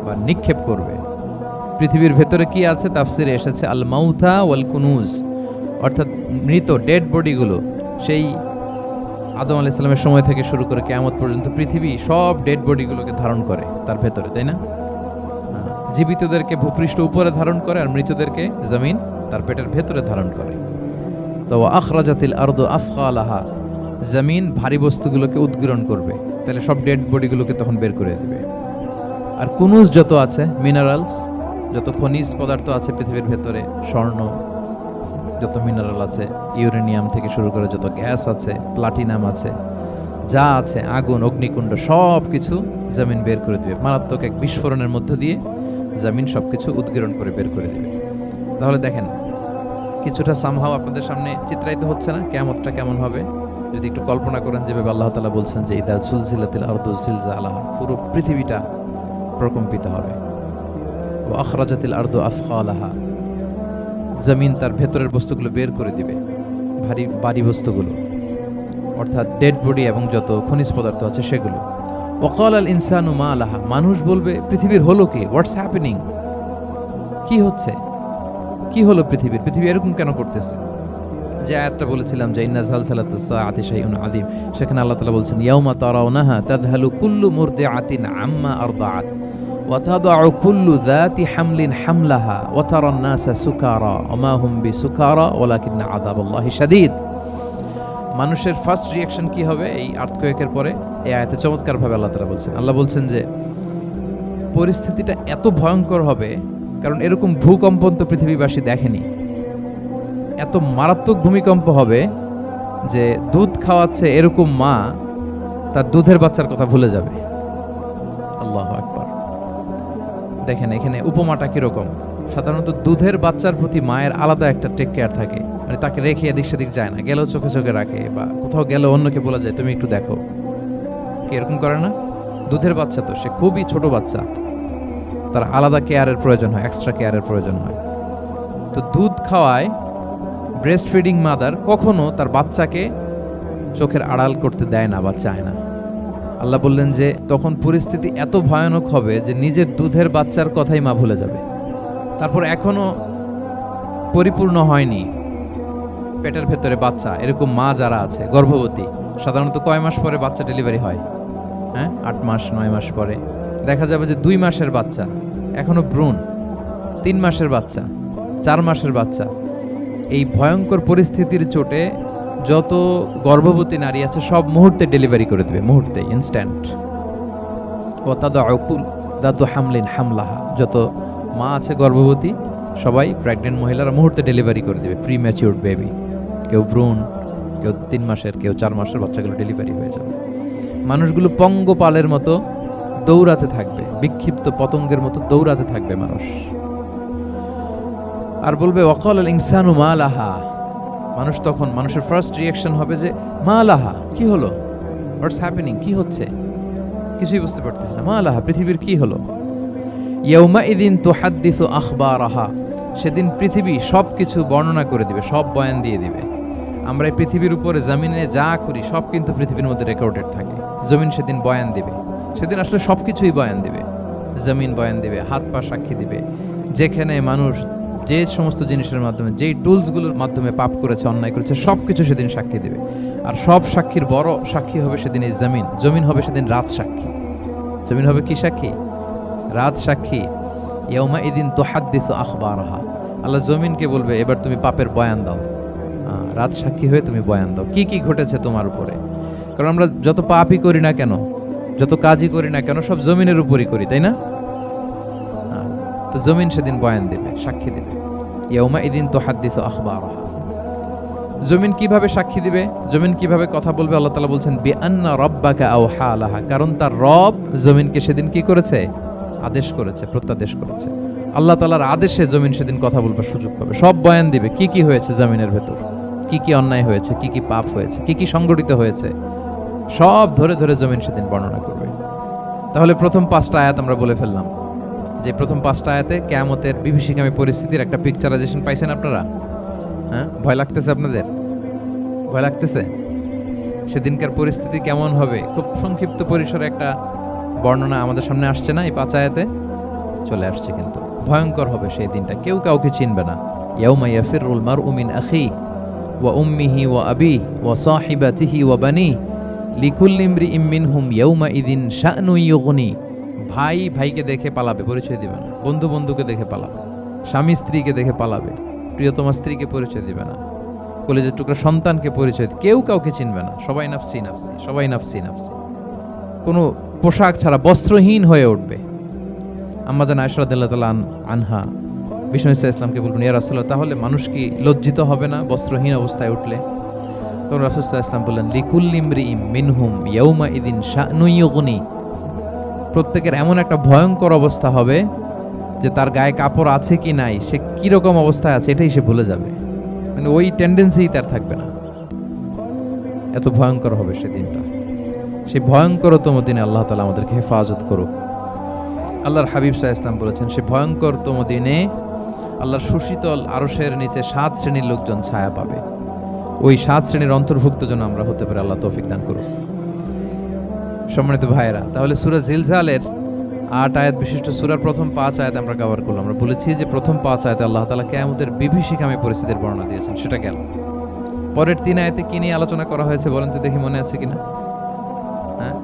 বা নিক্ষেপ করবে। পৃথিবীর ভেতরে কি আছে তাফসিরে এসেছে আল মাউথা ওয়াল কুনুজ, অর্থাৎ মৃত ডেড বডিগুলো, সেই আদম আলাইহিস সালামের সময় থেকে শুরু করে কিয়ামত পর্যন্ত পৃথিবী সব ডেড বডিগুলোকে ধারণ করে তার ভেতরে, তাই না? জীবিতদেরকে ভূপৃষ্ঠ উপরে ধারণ করে আর মৃতদেরকে জমিন তার পেটের ভেতরে ধারণ করে। তো আখরাজাতিল আরদু আফকালাহা, জমিন ভারী বস্তুগুলোকে উদ্গীরণ করবে, তাহলে সব ডেড বডিগুলোকে তখন বের করে দেবে। আর কুনুজ যত আছে, মিনারেলস, যত খনিজ পদার্থ আছে পৃথিবীর ভেতরে, স্বর্ণ, যত মিনারেল আছে, ইউরেনিয়াম থেকে শুরু করে যত গ্যাস আছে, প্লাটিনাম আছে, যা আছে, আগুন, অগ্নিকুণ্ড, সব কিছু জমিন বের করে দিবে। মারাত্মক এক বিস্ফোরণের মধ্য দিয়ে জমিন সব কিছু উদ্গীরণ করে বের করে দিবে। তাহলে দেখেন, কিছুটা সামহাও আপনাদের সামনে চিত্রায়িত হচ্ছে না কিয়ামতটা কেমন হবে? যদি একটু কল্পনা করেন যেভাবে আল্লাহ তাআলা বলছেন যে ইদা সুলসিলাতিল আরদু জিলজালাহা, পুরো পৃথিবীটা প্রকম্পিত হবে। ওয়া আখরাজাতিল আরদু আফকালাহা, জমিন তার ভেতরের বস্তুগুলো বের করে দিবে, ভারী বস্তুগুলো, অর্থাৎ ডেড বডি এবং যত খনিজ পদার্থ আছে সেগুলো। ওয়াকাল আল ইনসানু মা লাহা, মানুষ বলবে পৃথিবীর হলো কি, হোয়াটস হ্যাপেনিং, কি হচ্ছে, কি হলো পৃথিবীর, পৃথিবী এরকম কেন করতেছে? যে আয়াতটা বলেছিলাম যে ইন্না জালসালাতাস সাআতি শাইউন আযীম, সেখানে আল্লাহ তাআলা বলছেন ইয়াউমা তারাউনাহা তাযহালু কুল্লু মুরদিআতিন আম্মা আরদাআত ওয়া তাদাউ কুল্লু যাতি হামলিন হামলাহা ওয়া তারান নাসা সুকারা ওয়া মা হুম বিসুকারা ওয়ালাকিন্না আযাবাল্লাহি শাদীদ। মানুষের ফার্স্ট রিঅ্যাকশন কি হবে এই আর্থকোয়েকের পরে? এই আয়াতে চমৎকারভাবে আল্লাহ তাআলা বলছেন। আল্লাহ বলছেন যে পরিস্থিতিটা এত ভয়ঙ্কর হবে, কারণ এরকম ভূকম্পন তো পৃথিবীবাসী দেখেনি। এত মারাত্মক ভূমিকম্প হবে যে দুধ খাওয়াচ্ছে এরকম মা তার দুধের বাচ্চার কথা ভুলে যাবে। আল্লাহু আকবার। দেখেন এখানে উপমাটা কিরকম। সাধারণত দুধের বাচ্চার প্রতি মায়ের আলাদা একটা টেক কেয়ার থাকে, মানে তাকে রেখে এদিক সেদিক যায় না, গেলেও চোখে চোখে রাখে, বা কোথাও গেলে অন্যকে বলা যায় তুমি একটু দেখো, কি এরকম করে না? দুধের বাচ্চা তো সে খুবই ছোট বাচ্চা, তার আলাদা কেয়ারের প্রয়োজন হয়, এক্সট্রা কেয়ারের প্রয়োজন হয়। তো দুধ খাওয়ায় ব্রেস্ট ফিডিং মাদার কখনো তার বাচ্চাকে চোখের আড়াল করতে দেয় না বা চায় না। আল্লাহ বললেন যে তখন পরিস্থিতি এত ভয়ানক হবে যে নিজের দুধের বাচ্চার কথাই মা ভুলে যাবে। তারপর এখনো পরিপূর্ণ হয়নি পেটের ভেতরে বাচ্চা, এরকম মা যারা আছে গর্ভবতী, সাধারণত কয় মাস পরে বাচ্চা ডেলিভারি হয়? 8 মাস 9 মাস পরে। দেখা যাবে যে 2 মাসের বাচ্চা, এখনো ভ্রূণ, 3 মাসের বাচ্চা, 4 মাসের বাচ্চা। এই ভয়ঙ্কর পরিস্থিতির চোটে যত গর্ভবতী নারী আছে সব মুহূর্তে ডেলিভারি করে দেবে, মুহূর্তে, ইনস্ট্যান্ট। ও দাদু হামলিন হামলাহা, যত মা আছে গর্ভবতী সবাই, প্রেগনেন্ট মহিলারা মুহূর্তে ডেলিভারি করে দেবে, প্রি ম্যাচিউরড বেবি, কেউ ভ্রূণ, কেউ 3 মাসের, কেউ 4 মাসের বাচ্চাগুলো ডেলিভারি হয়ে যাবে। মানুষগুলো পঙ্গপালের মতো দৌড়াতে থাকবে, বিক্ষিপ্ত পতঙ্গের মতো দৌড়াতে থাকবে মানুষ। আর বলবে ওয়াকাল আল ইনসানু মা লাহা, মানুষ তখন, মানুষের ফার্স্ট রিঅ্যাকশন হবে যে মা লাহা, কি হলো, হোয়াটস হ্যাপেনিং, কি হচ্ছে, কিছুই বুঝতে পারতেছি না, মা লাহা, পৃথিবীর কি হলো। ইয়াউমা ইদিন তুহাদ্দিসু আখবারাহা, সেদিন পৃথিবী সব কিছু বর্ণনা করে দিবে, সব বয়ান দিয়ে দিবে। আমরা এই পৃথিবীর উপরে জমিনে যা করি সব কিন্তু পৃথিবীর মধ্যে রেকর্ডেড থাকে। জমিন সেদিন বয়ান দিবে, সেদিন আসলে সব কিছুই বয়ান দিবে। জমিন বয়ান দিবে, হাত পা সাক্ষী দিবে, যেখানে মানুষ যে সমস্ত জিনিসের মাধ্যমে, যেই টুলসগুলোর মাধ্যমে পাপ করেছে, অন্যায় করেছে, সব কিছু সেদিন সাক্ষী দিবে। আর সব সাক্ষীর বড় সাক্ষী হবে সেদিন এই জমিন। জমিন হবে সেদিন রাত সাক্ষী। জমিন হবে কি সাক্ষী? রাত সাক্ষী। ইয়াউমা ইদিন তুহাদ্দিসু আখবারাহা, আল্লাহ জমিনকে বলবে এবার তুমি পাপের বয়ান দাও, রাত সাক্ষী হয়ে তুমি বয়ান দাও, কি কি ঘটেছে তোমার উপরে। কারণ আমরা যত পাপই করি না কেন, যত কাজই করি না কেন, সব জমিনের উপরই করি, তাই না? তো জমিন সেদিন বয়ান দেবে, সাক্ষী দেবে। ইয়াউমা ইদিন তুহাদ্দিসু আখবারাহা। জমিন কিভাবে সাক্ষী দিবে, জমিন কিভাবে কথা বলবে? আল্লাহ তাআলা বলছেন বিআন্না রাব্বাকা আওহা লাহা, কারণ তার রব জমিনকে সেদিন কি করেছে? আদেশ করেছে, প্রত্যাদেশ করেছে। আল্লাহ তাআলার আদেশে জমিন সেদিন কথা বলবার সুযোগ পাবে, সব বয়ান দিবে, কি কি হয়েছে জমিনের ভেতর, কি কি অন্যায় হয়েছে, কি কি পাপ হয়েছে, কি কি সংগঠিত হয়েছে, সব ধরে ধরে জমিন সেদিন বর্ণনা করবে। তাহলে প্রথম 5টা আয়াত আমরা বলে ফেললাম, যে প্রথম 5টা আয়াতে কিয়ামতের বিভীষিকামী পরিস্থিতির একটা পিকচারাইজেশন পাইছেন আপনারা? ভয় লাগতেছে আপনাদের? ভয় লাগতেছে? সেদিনকার পরিস্থিতি কেমন হবে? খুব সংক্ষিপ্ত পরিসরে একটা বর্ণনা আমাদের সামনে আসছে না এই 5 আয়াতে? চলে আসছে কিন্তু। ভয়ঙ্কর হবে সেই দিনটা, কেউ কাউকে চিনবে না। ইয়াউমা ইয়াফিরুল মারউ মিন আখিহি ওয়া উম্মিহি ওয়া আবিহি ওয়া সাহিবাতিহি ওয়া বানিহি লিকুল্লি ইমরিইম মিনহুম ইয়াউমা ইযিন শা'নুন ইউগনি। ভাই ভাইকে দেখে পালাবে, পরিচয় দিবে না। বন্ধু বন্ধুকে দেখে পালাবে, স্বামী স্ত্রীকে দেখে পালাবে, প্রিয়তমা স্ত্রীকে পরিচয় দিবে না, কলেজের টুকরা সন্তানকে পরিচয় দিবে, কেউ কাউকে চিনবে না। সবাই নাফসি নাফসি, সবাই নাফসি নাফসি। কোনো পোশাক ছাড়া বস্ত্রহীন হয়ে উঠবে। আম্মা জান আয়েশা রাদিয়াল্লাহু তাআলা আনহা বিষ্ণু ইসলামকে বলবেন, ইয়া রাসূলুল্লাহ, তাহলে মানুষ কি লজ্জিত হবে না বস্ত্রহীন অবস্থায় উঠলে? তখন রাসূল সাল্লাল্লাহু আলাইহি ওয়াসাল্লাম বললেন, লিকুল্লি ইমরিইম মিনহুম ইয়াউমা ইযিন শা'নুন ইউগনি। প্রত্যেকের এমন একটা ভয়ঙ্কর অবস্থা হবে যে তার গায়ে কাপড় আছে কি নাই, সে কিরকম অবস্থায় আছে এটাই সে ভুলে যাবে। মানে ওই টেন্ডেন্সি তার থাকবে না। এত ভয়ঙ্কর হবে সেদিনটা। সেই ভয়ঙ্করতম দিনে আল্লাহ তাআলা আমাদেরকে হেফাজত করুক। আল্লাহর হাবিব সাল্লাল্লাহু আলাইহি ওয়াসাল্লাম বলেছেন, সেই ভয়ঙ্করতম দিনে আল্লাহর সুশীতল আরশের নিচে 7 শ্রেণীর লোকজন ছায়া পাবে। ওই 7 শ্রেণীর অন্তর্ভুক্ত যেন আমরা হতে পারি, আল্লাহ তৌফিক দান করুন। সম্মানিত ভাইয়েরা, তাহলে সূরা জিলজালের 8 আয়াত বিশিষ্ট সূরার প্রথম 5 আয়াত আমরা কভার করলাম। আমরা বলেছি যে প্রথম 5 আয়াতে আল্লাহ তাআলা কিয়ামতের বিভীষিকাময় পরিস্থিতির বর্ণনা দিয়েছেন, সেটা গেল। পরের 3 আয়াতে কি নিয়ে আলোচনা করা হয়েছে বলেন তো দেখি, মনে আছে কিনা? হ্যাঁ,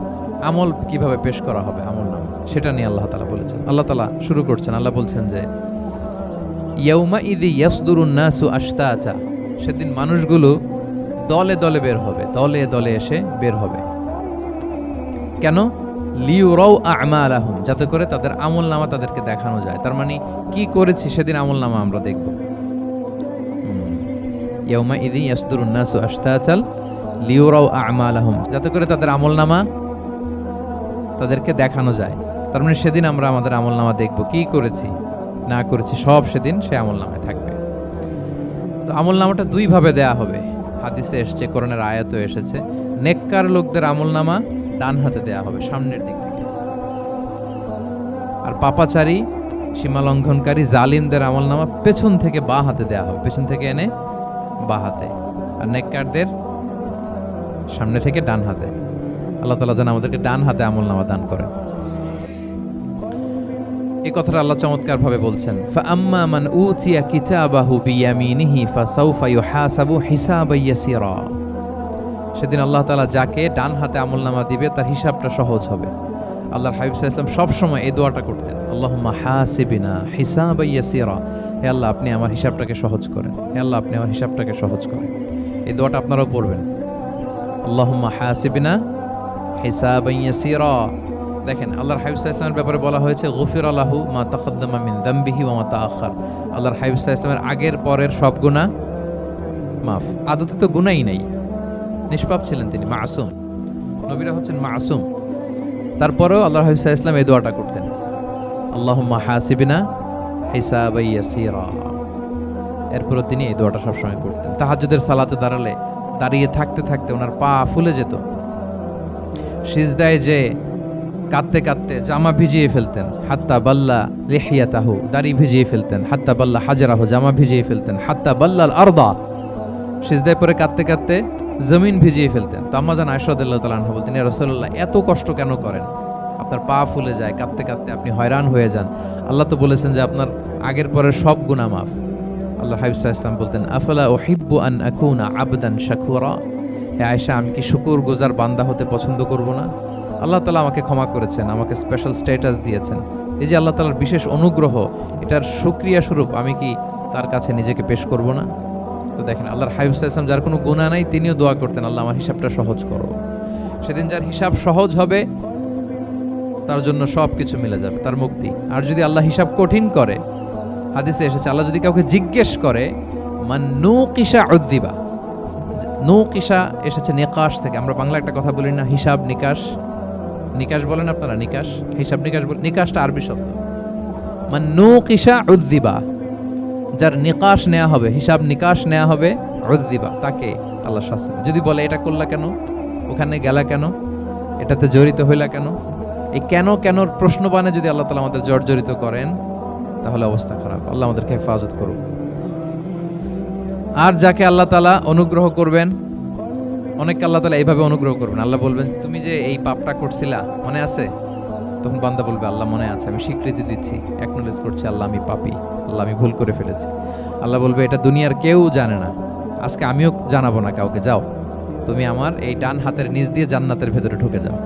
আমল কিভাবে পেশ করা হবে, আমল নামা, সেটা নিয়ে আল্লাহ তাআলা বলেছেন। আল্লাহ তাআলা শুরু করছেন, আল্লাহ বলছেন যে ইয়াউমা ইযি ইয়াসদুরুন নাসু আশতাতা। সেদিন মানুষগুলো দলে দলে বের হবে, দলে দলে এসে বের হবে। কেন? লিউরাউ আমালাহুম, যাতে করে তাদের আমলনামা তাদেরকে দেখানো যায়। তার মানে কি করেছি সেদিন আমলনামা আমরা দেখব। ইয়াউমা ইযি ইয়াসদুরুন নাসু আশতাতাল লিউরাউ আমালাহুম, যাতে করে তাদের আমলনামা তাদেরকে দেখানো যায়। তার মানে সেদিন আমরা আমাদের আমলনামা দেখব, কি করেছি না করেছি সব সেদিন সে আমলনামায় থাকবে। তো আমলনামাটা 2 ভাবে দেয়া হবে। হাদিসে এসেছে, কোরআনের আয়াতও এসেছে। নেককার লোকদের আমলনামা ডান হাতে দেয়া হবে, সামনের দিক থেকে। আর পাপাচারী, সীমা লঙ্ঘনকারী, জালিমদের আমলনামা পেছন থেকে বাঁ হাতে দেয়া হবে, পেছন থেকে এনে বাঁ হাতে। আর নেককারদের সামনে থেকে ডান হাতে। আল্লাহ তাআলা যেন আমাদেরকে ডান হাতে আমলনামা দান করেন। এই কথাটা আল্লাহ চমৎকার ভাবে বলছেন, ফাআম্মা মান উতিয়া কিতাবাহু বিয়ামিনিহি ফাসাউফা ইউহাসাবু হিসাবান ইয়াসিরা। সেদিন আল্লাহ তাআলা যাকে ডান হাতে আমলনামা দিবে তার হিসাবটা সহজ হবে। আল্লাহর হাবিব সাল্লাল্লাহু আলাইহি ওয়াসাল্লাম সব সময় এই দোয়াটা করতেন, আল্লাহুম্মা হাসিবিনা হিসাবান ইয়াসিরা। হে আল্লাহ, আপনি আমার হিসাবটাকে সহজ করেন। হে আল্লাহ, আপনি আমার হিসাবটাকে সহজ করেন। এই দোয়াটা আপনারাও পড়বেন, আল্লাহুম্মা হাসিবিনা হিসাবান ইয়াসিরা। দেখেন, আল্লাহর হাবিব সাল্লাল্লাহু আলাইহি ওয়াসাল্লামের ব্যাপারে বলা হয়েছে, গফিরা লাহু মা তাকাদ্দামা মিন যামবিহি ওয়া মা তাআখার। আল্লাহর হাবিব সাল্লাল্লাহু আলাইহি ওয়াসাল্লামের আগের পরের সব গুনাহ মাফ। আদতে তো গুনাহই নাই, নিষ্পাপ ছিলেন তিনি, মাসুম। নবীরা হচ্ছেন মাসুম। তারপরেও আল্লাহর হাবিব সাল্লাল্লাহু আলাইহি ওয়াসাল্লাম এই দোয়াটা করতেন, আল্লাহুম্মা হাসিবিনা হিসাবান ইয়াসিরা। এরপরও তিনি এই দোয়াটা সবসময় করতেন। তাহাজ্জুদের সালাতে দাঁড়িয়ে থাকতে থাকতে ওনার পা ফুলে যেত। সিজদায় যে কাঁদতে কাঁদতে জামা ভিজিয়ে ফেলতেন, হাত্তা বাল্লা লিহিয়াতাহু, দাড়ি ভিজিয়ে ফেলতেন, হাত্তা বাল্লা হাজারাহু, জামা ভিজিয়ে ফেলতেন, হাত্তা বাল্লাল আরদা, সিজদায় পরে কাঁদতে কাঁদতে জমিন ভিজিয়ে ফেলতেন। তো আম্মা জান আয়েশা রাদিয়াল্লাহু তাআলা আনহা বলতেন, ইয়া রাসূলুল্লাহ, এত কষ্ট কেন করেন? আপনার পা ফুলে যায়, কাঁদতে কাঁদতে আপনি হয়রান হয়ে যান। আল্লাহ তো বলেছেন যে আপনার আগের পরের সব গুনাহ মাফ। আল্লাহর হাবিব সাল্লাল্লাহু আলাইহি ওয়াসাল্লাম বলতেন, আফালা উহিব্বু আন আকুনা আবদান শাকুরা। হে আয়েশা, আমি কি শুকরগুজার বান্দা হতে পছন্দ করব না? আল্লাহ তাআলা আমাকে ক্ষমা করেছেন, আমাকে স্পেশাল স্ট্যাটাস দিয়েছেন। এই যে আল্লাহ তাআলার বিশেষ অনুগ্রহ, এটার শুকরিয়া স্বরূপ আমি কি তার কাছে নিজেকে পেশ করব না? তো দেখেন, আল্লাহর হাবিব সাল্লাল্লাহু আলাইহি ওয়াসাল্লাম যার কোনো গুনাহ নাই, তিনিও দোয়া করতেন, আল্লাহ আমার হিসাবটা সহজ করো। সেদিন যার হিসাব সহজ হবে তার জন্য সব কিছু মিলে যাবে, তার মুক্তি। আর যদি আল্লাহ হিসাব কঠিন করে, হাদিসে এসেছে, আল্লাহ যদি কাউকে জিজ্ঞেস করে, মান নুকিশা উযযিবা। নুকিশা এসেছে নিকাশ থেকে। আমরা বাংলা একটা কথা বলি না, হিসাব নিকাশ। নিকাশ বলেন আপনারা? নিকাশ, হিসাব নিকাশ বলেন। নিকাশটা আরবি শব্দ। মান নুকিশা উযযিবা, যার নিকাশ নেওয়া হবে, হিসাব নিকাশ নেওয়া হবে, উযযিবা, তাকে আল্লাহ শাস্তি দেন। যদি বলে এটা করলা কেন, ওখানে গেলা কেন, এটাতে জড়িত হইলা কেন, এই কেন কেনর প্রশ্নবাণে যদি আল্লাহ তাআলা আমাদের জর্জরিত করেন, তাহলে অবস্থা খারাপ। আল্লাহ আমাদেরকে হেফাজত করুন। আর যাকে আল্লাহ তাআলা অনুগ্রহ করবেন, অনেক আল্লাহ তাআলা এইভাবে অনুগ্রহ করবেন, আল্লাহ বলবেন তুমি যে এই পাপটা করছিলা মনে আছে? তখন বান্দা বলবে আল্লাহ মনে আছে, আমি স্বীকৃতি দিচ্ছি, অ্যাকনলেজ করছি আল্লাহ আমি পাপী, আল্লাহ আমি ভুল করে ফেলেছি। আল্লাহ বলবে এটা দুনিয়ার কেউ জানে না, আজকে আমিও জানাবো না কাউকে, যাও তুমি আমার এই ডান হাতের নিচ দিয়ে জান্নাতের ভেতরে ঢুকে যাও।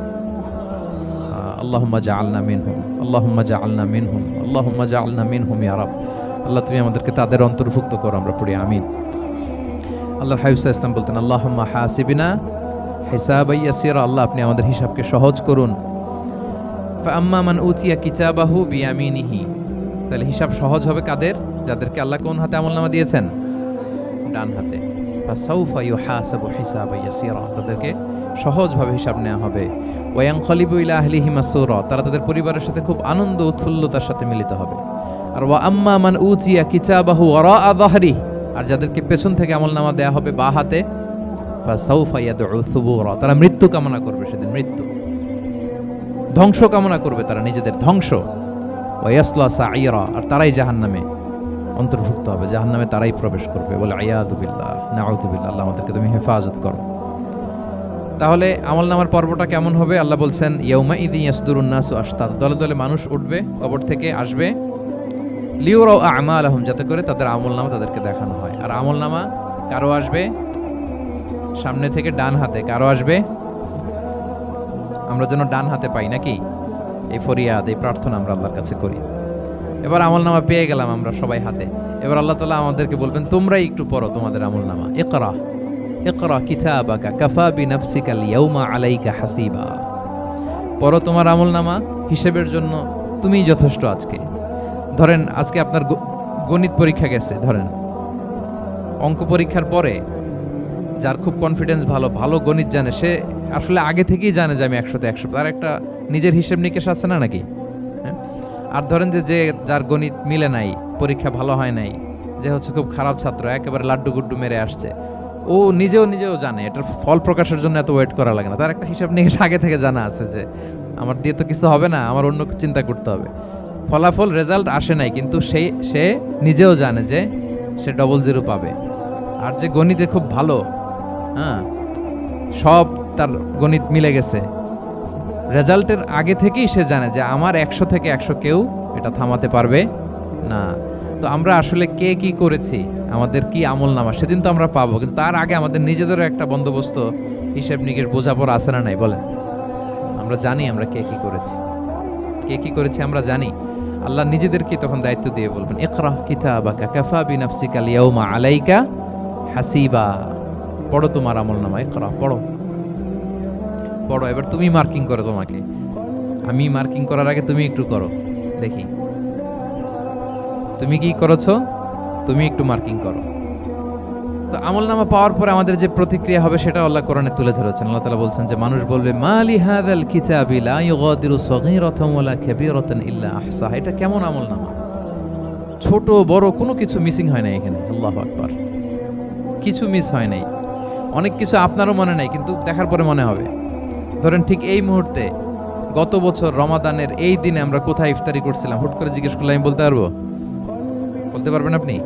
আল্লাহুম্মা জাআলনা মিনহুম, আল্লাহুম্মা জাআলনা মিনহুম, আল্লাহুম্মা জাআলনা মিনহুম ইয়া রাব। আল্লাহ তুমি আমাদেরকে তাদের অন্তর্ভুক্ত করো, আমরা পড়ি আমিন। আল্লাহর হাবিব সাল্লাল্লাহু আলাইহি ওয়াসাল্লাম বলতেন আল্লাহুম্মা হাসিবিনা হিসাবান ইয়াসিরা, আল্লাহ আপনি আমাদের হিসাবকে সহজ করুন। ফাআম্মা মান উতিয়া কিতাবাহু বিয়ামিনিহি, তাহলে হিসাব সহজ হবে কাদের? যাদেরকে আল্লাহ কোন হাতে আমলনামা দিয়েছেন? ডান হাতে। ফাসাউফা ইউহাসাবু হিসাবান ইয়াসিরা, তাদেরকে সহজভাবে হিসাব নেওয়া হবে। ওয়ায়ানকালিবু ইলা আহলিহি মাসরুরা, তারা তাদের পরিবারের সাথে খুব আনন্দ উৎফুল্লতার সাথে মিলিত হবে। আর ওয়া আম্মা মান উতিয়া কিতাবাহু ওয়ারাআ যাহরি, আর যাদেরকে পেছন থেকে আমলনামা দেয়া হবে বা হাতে, ফাসাউফা ইয়াদউ সুবুরা, তারা মৃত্যু কামনা করবে, সেদিন মৃত্যু, ধ্বংস কামনা করবে, তারা নিজেদের ধ্বংস। ওয়ায়াসলা সাঈরা, আর তারাই জাহান্নামে অন্তর্ভুক্ত হবে, জাহান্নামে তারাই প্রবেশ করবে। বলে আয়াযু বিল্লাহ, নাউযু বিল্লাহ, আল্লাহ আমাদেরকে তুমি হেফাজত করো। তাহলে আমলনামার পর্বটা কেমন হবে? আল্লাহ বলছেন ইয়াউমা ইযি ইয়াসদুরুন নাসু আশতাত, দলে দলে মানুষ উঠবে, কবর থেকে আসবে, লিউরাউ আ'মালাহুম, যাতে করে তাদের আমলনামা তাদেরকে দেখানো হয়। আর আমলনামা কারো আসবে সামনে থেকে ডান হাতে, কারো আসবে, আমরা যেন ডান হাতে পাই নাকি, এই ফরিয়াদ, এই প্রার্থনা আমরা আল্লাহর কাছে করি। এবার আমলনামা পেয়ে গেলাম আমরা সবাই হাতে, এবার আল্লাহ তাআলা আমাদেরকে বলবেন তোমরাই একটু পড়ো তোমাদের আমলনামা। ইকরা ইকরা কিতাবাকা কাফা বিনাফসিকা আল-ইয়াউমা আলাইকা হাসিবা, পড়ো তোমার আমলনামা, হিসেবের জন্য তুমিই যথেষ্ট আজকে। ধরেন আজকে আপনার গণিত পরীক্ষা গেছে, ধরেন অঙ্ক পরীক্ষার পরে যার খুব কনফিডেন্স ভালো, ভালো গণিত জানে, সে আসলে আগে থেকেই জানে যে আমি 100তে 100, তার একটা নিজের হিসেব নিকেশ আছে না নাকি? হ্যাঁ। আর ধরেন যে যার গণিত মিলে নাই, পরীক্ষা ভালো হয় নাই, যে হচ্ছে খুব খারাপ ছাত্র, একেবারে লাড্ডু গুড্ডু মেরে আসছে, ও নিজেও জানে এটার ফল প্রকাশের জন্য এত ওয়েট করা লাগে না, তার একটা হিসাব নিকেশ আগে থেকে জানা আছে যে আমার দিয়ে তো কিছু হবে না, আমার অন্য চিন্তা করতে হবে। ফলাফল রেজাল্ট আসে নাই, কিন্তু সে নিজেও জানে যে সে 00 পাবে। আর যে গণিতে খুব ভালো, হ্যাঁ, সব তার গণিত মিলে গেছে, রেজাল্টের আগে থেকেই সে জানে যে আমার 100 থেকে 100 কেউ এটা থামাতে পারবে না। তো আমরা আসলে কে কি করেছি, আমাদের কি আমলনামা, সেদিন তো আমরা পাবো, কিন্তু তার আগে আমাদের নিজেদেরও একটা বন্দোবস্ত, হিসেব নিকেশ বোঝাপড়া আছে না নাই বলেন? আমরা জানি আমরা কে কি করেছি আমরা জানি। আল্লাহ নিজেদেরকে তখন দায়িত্ব দিয়ে বলবেন ইকরা কিতাবাকা কাফা বিনাফসিকা আল-ইয়াউমা আলাইকা হাসিবা, পড়ো তোমার আমলনামা, ইকরা পড়ো। এবার তুমি মার্কিং করো, তোমাকে আমি মার্কিং করার আগে তুমি একটু করো দেখি তুমি কি করেছো, তুমি একটু মার্কিং করো। তো আমলনামা পাওয়ার পরে আমাদের যে প্রতিক্রিয়া হবে সেটা আল্লাহ কোরআনে তুলে ধরেছেন। আল্লাহ তাআলা বলছেন যে মানুষ বলবে মালি হাযাল কিতাবি লা ইউগাদিরু সগীরাতান ওয়ালা কাবীরাতান ইল্লা আহসাহা, এটা কেমন আমলনামা, ছোট বড় কোনো কিছু মিসিং হয় না এখানে। আল্লাহু আকবার, কিছু মিস হয় নাই। অনেক কিছু আপনারও মনে নাই, কিন্তু দেখার পরে মনে হবে। ধরেন ঠিক এই মুহূর্তে গত বছর রমাদানের এই দিনে আমরা কোথায় ইফতারি করছিলাম, হুট করে জিজ্ঞেস করলে আমি বলতে পারবো? বলতে পারবেন আপনি?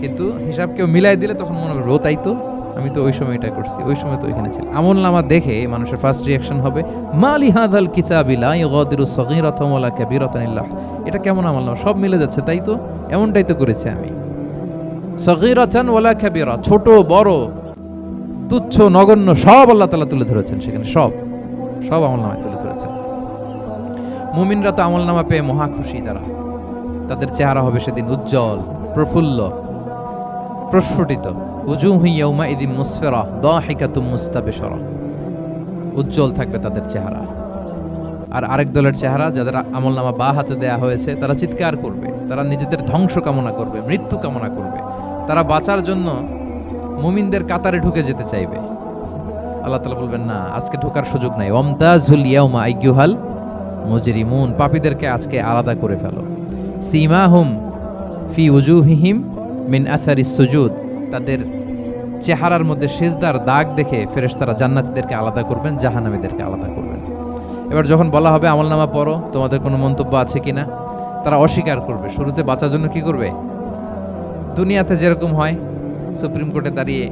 কিন্তু হিসাব কেউ মিলাই দিলে তখন মনে হবে ও তাই তো, আমি তো ওই সময় এটা করছি, ওই সময় তো ওইখানে ছিলাম। আমলনামা দেখে মানুষের ফার্স্ট রিঅ্যাকশন হবে মালি হাযাল কিতাবি লা ইউগাদিরু সগীরাতান ওয়ালা কাবীরাতান ইল্লা, এটা কেমন আমলনামা, সব মিলে যাচ্ছে, তাই তো, এমনটাই তো করেছি আমি। সগীরাতান ওয়ালা কাবীরা, ছোট বড় তুচ্ছ নগণ্য সব আল্লাহ তাআলা তুলে ধরেছেন সেখানে, সব আমলনামায় তুলে ধরেছেন। মুমিনরা তো আমলনামা পেয়ে মহা খুশি, তাদের চেহারা হবে সেদিন উজ্জ্বল, প্রফুল্ল, প্রস্ফুটিত। উজুহু ইয়াউমাইযিন মুসফিরা দাহিকাতুম মুস্তাবশিরা, উজ্জ্বল থাকবে তাদের চেহারা। আর আরেক দলের চেহারা, যাদের আমলনামা বা হাতে দেয়া হয়েছে, তারা চিৎকার করবে, তারা নিজেদের ধ্বংস কামনা করবে, মৃত্যু কামনা করবে, তারা বাঁচার জন্য মুমিনদের কাতারে ঢুকে যেতে চাইবে। আল্লাহ তাআলা বলবেন না, আজকে ঢোকার সুযোগ নাই। ওয়ামতাজুল ইয়াউমা আইয়ুহাল মুজরিমুন, পাপীদেরকে আজকে আলাদা করে ফেলো। সীমাহুম ফি উজুহিহিম মিন আসারিস সুজুদ, তাদের চেহারার মধ্যে সিজদার দাগ দেখে ফেরেশতারা জান্নাতীদেরকে আলাদা করবেন, জাহান্নামীদেরকে আলাদা করবেন। এবার যখন বলা হবে আমলনামা পড়ো, তোমাদের কোনো মন্তব্য আছে কিনা, তারা অস্বীকার করবে। শুরুতে বাঁচার জন্য কি করবে? দুনিয়াতে যেরকম হয়, সুপ্রিম কোর্টে দাঁড়িয়ে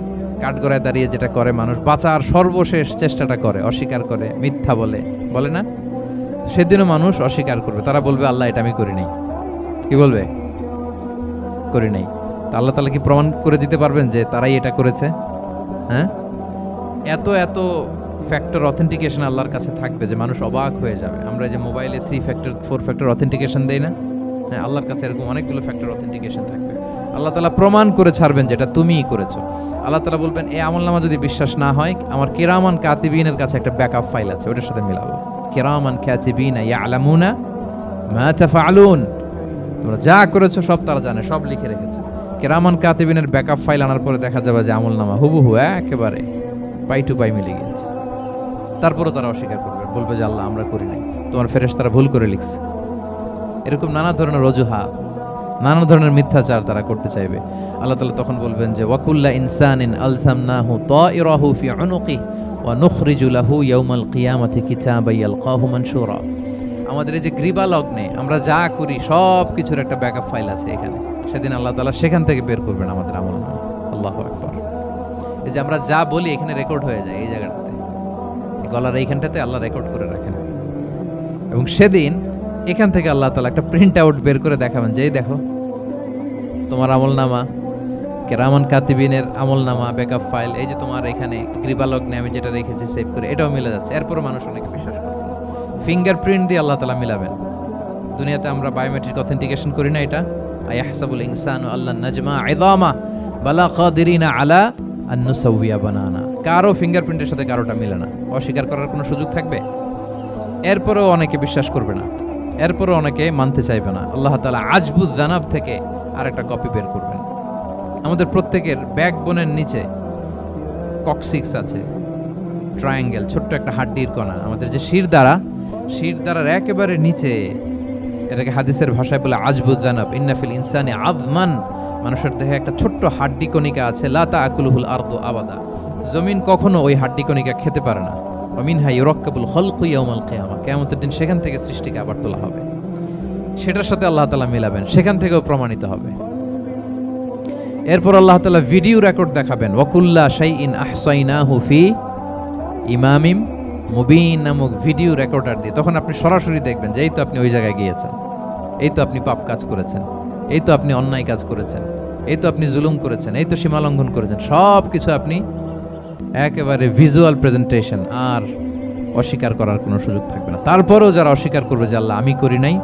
কাঠগড়ায় দাঁড়িয়ে যেটা করে মানুষ, বাঁচার সর্বশেষ চেষ্টাটা করে, অস্বীকার করে, মিথ্যা বলে না? সেদিনও মানুষ অস্বীকার করবে, তারা বলবে আল্লাহ এটা আমি করি নাই। কি বলবে? করি নাই। তা আল্লাহ তাআলা কি প্রমাণ করে দিতে পারবেন যে তারাই এটা করেছে? হ্যাঁ, এত এত ফ্যাক্টর অথেন্টিকেশন আল্লাহর কাছে থাকবে যে মানুষ অবাক হয়ে যাবে। আমরা যে মোবাইলে 3 ফ্যাক্টর 4 ফ্যাক্টর অথেন্টিকেশন দেই না, হ্যাঁ, আল্লাহর কাছে এরকম অনেকগুলো ফ্যাক্টর অথেন্টিকেশন থাকবে। আল্লাহ তাআলা প্রমাণ করে ছাড়বেন যেটা তুমিই করেছো। আল্লাহ তাআলা বলবেন এই আমলনামা যদি বিশ্বাস না হয়, আমার কিরামান কাতিবিনের কাছে একটা ব্যাকআপ ফাইল আছে, ওটার সাথে মিলাবো। কিরামান কাতিবিনা ইয়ালামুনা মা তাফআলুন, তোমরা যা করেছো সব তারা জানে, সব লিখে রেখেছে। কিরামান কাতিবিনের ব্যাকআপ ফাইল আনার পরে দেখা যাবে যে আমলনামা হুবহু একেবারে পাই টু পাই মিলে গেছে। তারপরে তারা অস্বীকার করবে, বলবে যে আল্লাহ আমরা করি নাই, তোমার ফেরেশতারা ভুল করে লিখছে। এরকম নানা ধরনের অজুহাত, নানা ধরনের মিথ্যাচার তারা করতে চাইবে। আল্লাহ তাআলা তখন বলবেন যে ওয়াকুল্লা ইনসানিন আলসামনাহু তাইরাহু ফি উনুকিহি ওয়া নুখরিজু লাহু ইয়াউমাল কিয়ামাতি কিতাবান ইয়ালকাহু মানশুরা। আমাদের এই যে গ্রীবা লগ্নে আমরা যা করি সব কিছুর একটা ব্যাকআপ ফাইল আছে এখানে। সেদিন আল্লাহ তাআলা সেখান থেকে বের করবেন আমাদের আমলনামা। আল্লাহু আকবার। এই যে আমরা যা বলি এখানে রেকর্ড হয়ে যায়, এই জায়গাটাতে, গলার এইখানটাতে আল্লাহ রেকর্ড করে রাখেন। এবং সেদিন এখান থেকে আল্লাহ তাআলা একটা প্রিন্ট আউট বের করে দেখাবেন যে এই দেখো তোমার আমলনামা, কিরামান কাতিবিনের আমলনামা ব্যাকআপ ফাইল, এই যে তোমার এখানে গ্রীবালগ্নে আমি যেটা রেখেছি সেভ করে, এটাও মিলে যাচ্ছে। এরপর মানুষ অনেকে বিশ্বাস করে ফিঙ্গারপ্রিন্ট দিয়ে আল্লাহ তাআলা মিলাবেন। দুনিয়াতে আমরা বায়োমেট্রিক অথেন্টিকেশন করি না, এটা আয়াহসাবুল ইনসানু আল্লাহ নাজমা ইযামা বালা কাদিরিনা আলা আন নুসাউইয়া বানানা। কারো ফিঙ্গারপ্রিন্টের সাথে কারোটা মিলে না, অস্বীকার করার কোনো সুযোগ থাকবে? এরপরেও অনেকে বিশ্বাস করবে না, এরপরেও অনেকে মানতে চাইবে না। আল্লাহ তাআলা আজবুজ জানাব থেকে আরেকটা কপি বের করবেন। আমাদের প্রত্যেকের ব্যাকবোনের নিচে কক্সিক্স আছে, ট্রায়াঙ্গেল, ছোট্ট একটা হাড্ডির কণা। আমাদের যে শিরদাঁড়ার একেবারে নিচে, এটাকে হাদিসের ভাষায় বলে আজবুজ জানাব। ইন্না ফিল ইনসানি আযমান, মানুষের দেহে একটা ছোট্ট হাড্ডি কণিকা আছে। লা তাআকুলুহুল আরদু আবাদা, জমিন কখনো ওই হাড্ডি কণিকা খেতে পারে না। ওয়া মিনহা ইউরাক্কাবুল খালকু ইয়াউমাল কিয়ামা, কিয়ামতের দিন সেখান থেকে সৃষ্টিকে আবার তোলা হবে। সেটার সাথে আল্লাহ তাআলা মিলাবেন, সেখান থেকেও প্রমাণিত হবে। এরপর আল্লাহ তাআলা ভিডিও রেকর্ড দেখাবেন। ওয়া কুল্লা শাইইন আহসাইনাহু ফি ইমামিম মুবিন নামক ভিডিও রেকর্ডার দিয়ে। তখন আপনি সরাসরি দেখবেন যে এই তো আপনি ওই জায়গায় গিয়েছেন, এই তো আপনি পাপ কাজ করেছেন, এই তো আপনি অন্যায় কাজ করেছেন, এই তো আপনি জুলুম করেছেন, এই তো সীমা লঙ্ঘন করেছেন, সব কিছু আপনি একেবারে ভিজুয়াল প্রেজেন্টেশন, আর অস্বীকার করার কোনো সুযোগ থাকবে না। তারপরেও যারা অস্বীকার করবে যে আল্লাহ আমি করি নাই,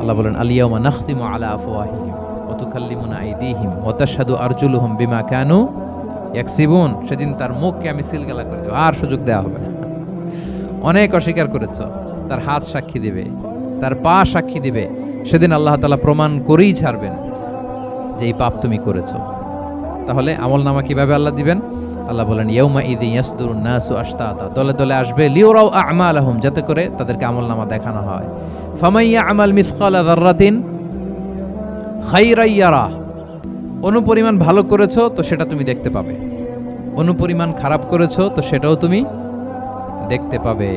আল্লাহ বলেন আলিয়াউমা নাখতিমু আলা আফওয়াহিহিম ওয়া তুকাল্লিমুনা আইদিহিম ওয়া তাশহাদু আরজুলুহুম বিমা কানু ইয়াকসিবুন। সেদিন তার মুখকে আমি সিলগালা করে দেব, আর সুযোগ দেওয়া হবে না। অনেক অস্বীকার করেছো, তার হাত সাক্ষী দিবে, তার পা সাক্ষী দিবে। সেদিন আল্লাহ তাআলা প্রমাণ করেই ছাড়বেন যে এই পাপ তুমি করেছো। তাহলে আমলনামা কিভাবে আল্লাহ দিবেন? আল্লাহ বলেন ইয়াউমা ইযি ইয়াসদুরুন নাসু আশতাতা, দলে দলে আসবে, লিউরাউ আ'মালাহুম, যাতে করে তাদেরকে আমলনামা দেখানো হয়। ফামান ইয়া'মাল মিসকালা যাররাতিন খাইরান ইয়ারা, অনুপরিমাণ ভালো করেছো তো সেটা তুমি দেখতে পাবে, অনুপরিমাণ খারাপ করেছো তো সেটাও তুমি দেখতে পাবে।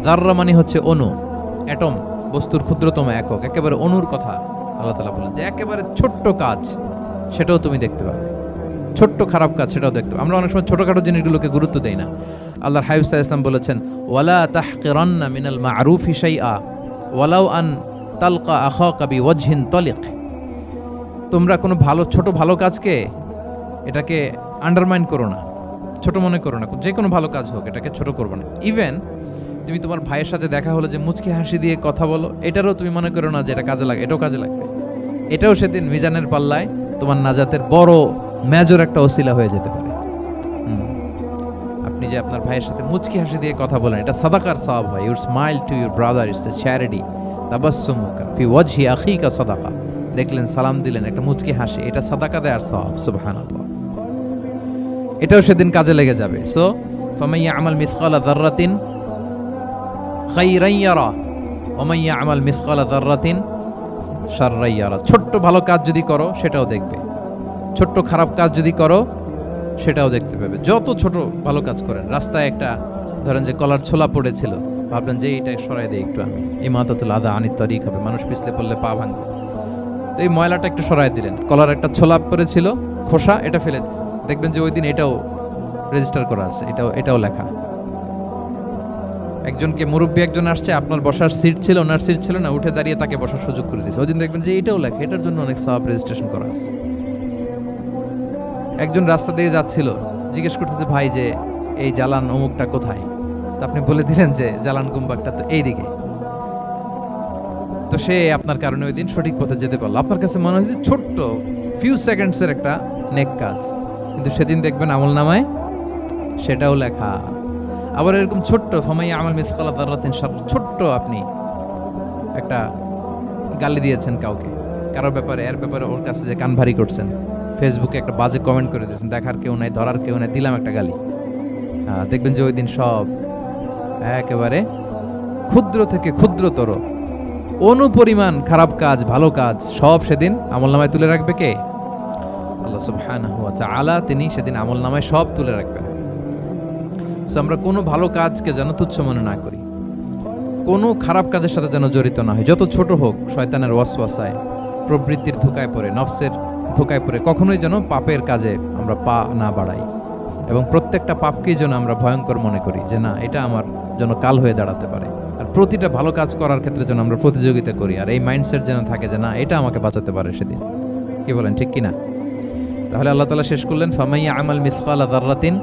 যাররা মানে হচ্ছে অণু, অ্যাটম, বস্তুর ক্ষুদ্রতম একক, একেবারে অণুর কথা আল্লাহ তাআলা বলেন যে একেবারে ছোট্ট কাজ সেটাও তুমি দেখতে পাবে, ছোট্ট খারাপ কাজ সেটাও দেখতে পাবে। আমরা অনেক সময় ছোটখাটো জিনিসগুলোকে গুরুত্ব দেই না। আল্লাহর হাবিব সাল্লাল্লাহু আলাইহি ওয়াসাল্লাম বলেছেন ওয়ালা তাহকিরান্না মিনাল মা'রুফি শাইআ ওয়ালাউ আন তালকা আখাকা বিওয়াজহিন তালিক। তোমরা কোনো ছোট ভালো কাজকে এটাকে আন্ডারমাইন করো না, ছোট মনে করো না। যে কোনো ভালো কাজ হোক এটাকে ছোট করবে না। ইভেন তুমি তোমার ভাইয়ের সাথে দেখা হলো যে মুচকি হাসি দিয়ে কথা বলো, এটারও তুমি মনে করো না যে এটা কাজে লাগে, এটাও কাজে লাগবে। এটাও সেদিন মিজানের পাল্লায় তোমার নাজাতের বড় মেজর একটা ওসিলা হয়ে যেতে পারে। আপনি যে আপনার ভাইয়ের সাথে মুচকি হাসি দিয়ে কথা বলেন, এটা সাদাকার সওয়াব হয়। Your smile to your brother, it's a charity. তাবাসসুমুকা ফি ওয়াজহি আখিকা সাদাকা, দেখলেন সালাম দিলেন, একটা মুচকি হাসি, এটা সাদাকা দেওয়ার সওয়াব। সুবহানাল্লাহ, এটাও সেদিন কাজে লেগে যাবে। সো ফামান ইয়া'মাল মিসকালা যাররাতিন খাইরান ইয়ারা ওয়া মান ইয়া'মাল মিসকালা যাররাতিন শাররান ইয়ারা। ছোট্ট ভালো কাজ যদি করো সেটাও দেখবে, ছোট্ট খারাপ কাজ যদি করো সেটাও দেখতে পাবে। যত ছোট ভালো কাজ করেন, রাস্তায় একটা ধরেন যে কলার ছোলা পড়েছিল, ভাবলেন যে এটা সরাই দেই একটু, আমি ইমাতাতুল আদা আনিত তরিক হবে, মানুষ পিছলে পড়লে পা ভাঙবে, তো এই ময়লাটা একটু সরাই দিলেন। কলার একটা ছোলা পড়েছিল, খোসা, এটা ফেলে দিচ্ছেন, দেখবেন যে ওই দিন এটাও রেজিস্টার করা আছে, এটাও লেখা। একজনকে মুরব্বী একজন আসছে, আপনার বসার সিট ছিল, ওনার সিট ছিল না, উঠে দাঁড়িয়ে তাকে বসার সুযোগ করে দিয়েছে, ওই দিন দেখবেন যে এটাও লেখা, এটার জন্য অনেক সওয়াব রেজিস্ট্রেশন করা আছে। একজন রাস্তা দিয়ে যাচ্ছিল, জিজ্ঞেস করতেছে ভাই যে এই জালান অমুকটা কোথায়, তো আপনি বলে দিলেন যে জালান গুম্বাকটা তো এইদিকে, তো সে আপনার কারণে ওই দিন সঠিক পথে যেতে পারলো। আপনার কাছে মনে হয়েছে ছোট্ট ফিউ সেকেন্ডসের একটা নেক কাজ, কিন্তু সেদিন দেখবেন আমল নামায় সেটাও লেখা। আবার এরকম ছোট্ট ফামাইয়া আমাল মিসকালা যাররাতিন শার, ছোট্ট আপনি একটা গালি দিয়েছেন কাউকে, কারোর ব্যাপারে, এর ব্যাপারে ওর কাছে যে কান ভারী করছেন, ফেসবুকে একটা বাজে কমেন্ট করে দিয়েছেন, দেখার কেউ নাই, ধরার কেউ নাই, দিলাম একটা গালি, দেখবেন যে ওই দিন সব একেবারে ক্ষুদ্র থেকে ক্ষুদ্রতর অনুপরিমাণ খারাপ কাজ, ভালো কাজ সব সেদিন আমলনামায় তুলে রাখবে কে? আল্লাহ সুবহানাহু ওয়া তাআলা, তিনি সেদিন আমলনামায় সব তুলে রাখবেন। সো আমরা কোনো ভালো কাজকে যেন তুচ্ছ মনে না করি, কোনো খারাপ কাজের সাথে যেন জড়িত না হয়, যত ছোট হোক। শয়তানের ওয়াসওয়াসায়, প্রবৃত্তির ধোকায় পড়ে, নফসের ধোকায় পড়ে কখনোই যেন পাপের কাজে আমরা পা না বাড়াই, এবং প্রত্যেকটা পাপকেই যেন আমরা ভয়ঙ্কর মনে করি যে না, এটা আমার জন্য কাল হয়ে দাঁড়াতে পারে। আর প্রতিটা ভালো কাজ করার ক্ষেত্রে যেন আমরা প্রতিযোগিতা করি, আর এই মাইন্ডসেট যেন থাকে যে না, এটা আমাকে বাঁচাতে পারে সেদিন। কি বলেন, ঠিক কিনা? তাহলে আল্লাহ তাআলা শেষ করলেন ফামাইয়া আমাল মিসকালা যাররাতিন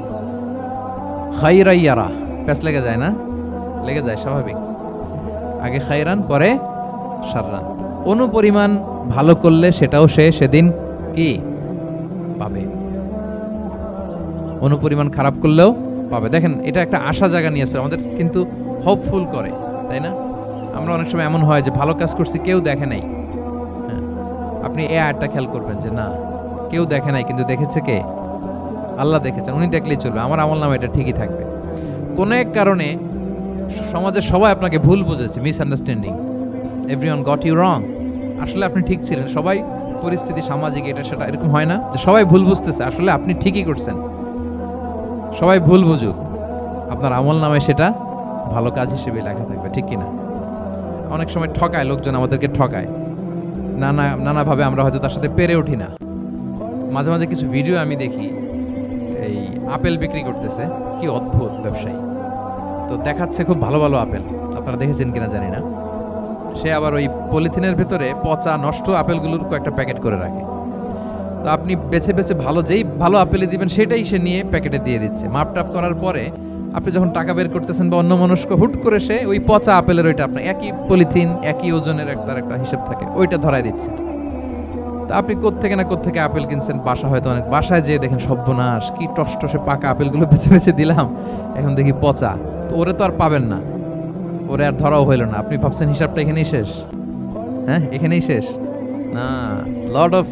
খাইরান ইয়ারা। প্যাস লেগে যায় না? লেগে যায়, স্বাভাবিক। আগে খাইরান, পরে শাররান। অনুপরিমাণ ভালো করলে সেটাও সে সেদিন কি পাবে, অনুপরিমাণ খারাপ করলেও পাবে। দেখেন, এটা একটা আশা জায়গা নিয়েছে আমাদের, কিন্তু হোপফুল করে, তাই না? আমরা অনেক সময় এমন হয় যে ভালো কাজ করছি, কেউ দেখে নাই। হ্যাঁ, আপনি এই আয়াতটা খেয়াল করবেন যে না, কেউ দেখে নাই, কিন্তু দেখেছে কে? আল্লাহ দেখেছেন, উনি দেখলেই চলবে, আমার আমলনামা এটা ঠিকই থাকবে। কোন এক কারণে সমাজের সবাই আপনাকে ভুল বুঝেছে, misunderstanding, everyone got you wrong, আসলে আপনি ঠিক ছিলেন। সবাই পরিস্থিতি, সামাজিক, এটা সেটা, এরকম হয় না যে সবাই ভুল বুঝতেছে, আসলে আপনি ঠিকই করছেন। সবাই ভুল বুঝুক, আপনার আমলনামায় সেটা ভালো কাজ হিসেবে লেখা থাকবে, ঠিক কিনা? অনেক সময় ঠকায় লোকজন, আমাদেরকে ঠকায় নানাভাবে, আমরা হয়তো তার সাথে পেরে উঠি না। মাঝে মাঝে কিছু ভিডিও আমি দেখি, এই আপেল বিক্রি করতেছে, কি অদ্ভুত ব্যবসায়ী, তো দেখাচ্ছে খুব ভালো ভালো আপেল, আপনারা দেখেছেন কিনা জানি না। সে আবার ওই পলিথিনের ভেতরে পচা নষ্ট আপেলগুলোর কয়েকটা প্যাকেট করে রাখে, তো আপনি বেছে বেছে যেই ভালো আপেলই দিবেন সেটাই সে নিয়ে প্যাকেটে দিয়ে দিচ্ছে। মাপটাপ করার পরে আপনি যখন টাকা বের করতেছেন বা অন্যমনস্ক, হুট করে সে ওই পচা আপেলের ওইটা, আপনার একই পলিথিন, একই ওজনের একটা হিসাব থাকে, ওইটা ধরাই দিচ্ছে। তা আপনি কোত্থেকে আপেল কিনছেন, হয়তো অনেক, বাসায় যেয়ে দেখেন সর্বনাশ, কি টসটসে পাকা আপেলগুলো বেছে বেছে দিলাম, এখন দেখি পচা, তো ওরে তো আর পাবেন না, ওরে আর ধরাও হইল না। আপনি ভাবছেন হিসাবটা এখানেই শেষ? হ্যাঁ, এখানেই শেষ না। Lot of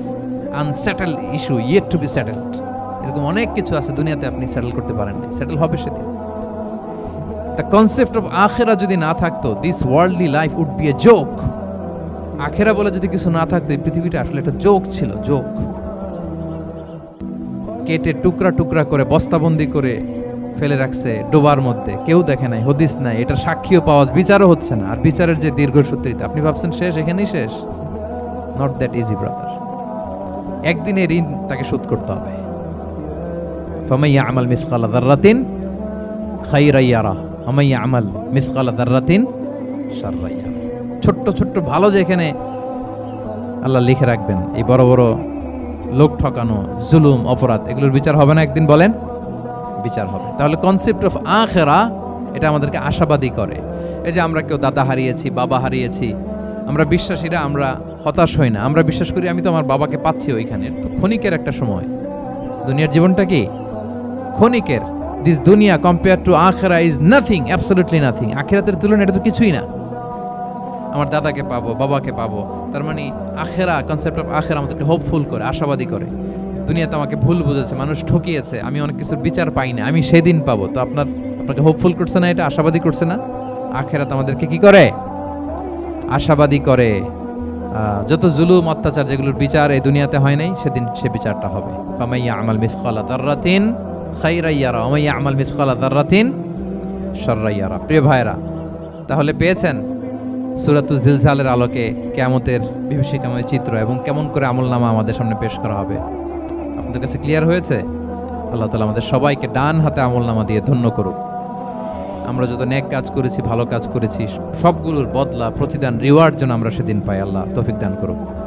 unsettled issue yet to be settled, এরকম অনেক কিছু আছে দুনিয়াতে আপনি সেটেল করতে পারেন না, সেটেল হবে সেদিন। দ্য কনসেপ্ট অফ আখিরা যদি না থাকতো, this worldly life would be a joke. আখিরা বলে যদি কিছু না থাকতো, এই পৃথিবীটা আসলে একটা জোক ছিল, জোক। কেটে টুকরা টুকরা করে বস্তাবন্দি করে ফেলে রাখছে ডোবার মধ্যে, কেউ দেখে নাই, হদিস নাই, এটা সাক্ষীও পাওয়া, বিচারও হচ্ছে না। আর বিচারের যে দীর্ঘসূত্রিতা, আপনি ভাবছেন শেষ, এখানেই শেষ? Not that easy brother. একদিনের ঋণ তাকে শোধ করতে হবে। ফামাইয়া আমাল মিসকালা যাররাতিন খাইরান ইয়ারা ওয়া মাইয়া আমাল মিসকালা যাররাতিন শাররান ইয়ারা। ছোট্ট ছোট্ট ভালো যেখানে আল্লাহ লিখে রাখবেন, এই বড় বড় লোক ঠকানো, জুলুম, অপরাধ, এগুলোর বিচার হবে না একদিন? বলেন, বিচার হবে। তাহলে কনসেপ্ট অফ আখিরা, এটা আমাদেরকে আশাবাদী করে। এই যে আমরা কেউ দাদা হারিয়েছি, বাবা হারিয়েছি, আমরা বিশ্বাসীরা আমরা হতাশ হই না, আমরা বিশ্বাস করি আমি তো আমার বাবাকে পাচ্ছি ওইখানে। তো ক্ষণিকের একটা সময়, দুনিয়ার জীবনটা কি ক্ষণিকের। দিস দুনিয়া কম্পেয়ার টু আখিরা ইজ নাথিং, অ্যাবসলিউটলি নাথিং। আখিরাতের তুলনায় এটা তো কিছুই না। আমার দাদাকে পাবো, বাবাকে পাবো, তার মানে আখিরা, কনসেপ্ট অফ আখিরা আমাদেরকে হোপফুল করে, আশাবাদী করে। দুনিয়াতে আমাকে ভুল বুঝেছে, মানুষ ঠকিয়েছে, আমি অনেক কিছুর বিচার পাই না, আমি সেদিন পাবো। তো আপনাকে হোপফুল করছে না, এটা আশাবাদী করছে না? আখিরাত আমাদেরকে কি করে? আশাবাদী করে। যত জুলুম, অত্যাচার, যেগুলোর বিচার এই দুনিয়াতে হয় নাই, সেদিন সে বিচারটা হবে। ফামাইয়া আমাল মিসকালা যাররাতিন খাইরান ইয়ারা ওয়া মাইয়া আমাল মিসকালা যাররাতিন শাররান ইয়ারা। প্রিয় ভাইরা, তাহলে পেয়েছেন সূরাতুজ জিলজালের আলোকে কিয়ামতের বিভীষিকাময় চিত্র এবং কেমন করে আমলনামা আমাদের সামনে পেশ করা হবে। আপনাদের কাছে ক্লিয়ার হয়েছে? আল্লাহ তাআলা আমাদের সবাইকে ডান হাতে আমলনামা দিয়ে ধন্য করুক। আমরা যত নেক কাজ করেছি, ভালো কাজ করেছি, সবগুলোর বদলা, প্রতিদান, রিওয়ার্ড যেন আমরা সেদিন পাই। আল্লাহ তৌফিক দান করুক।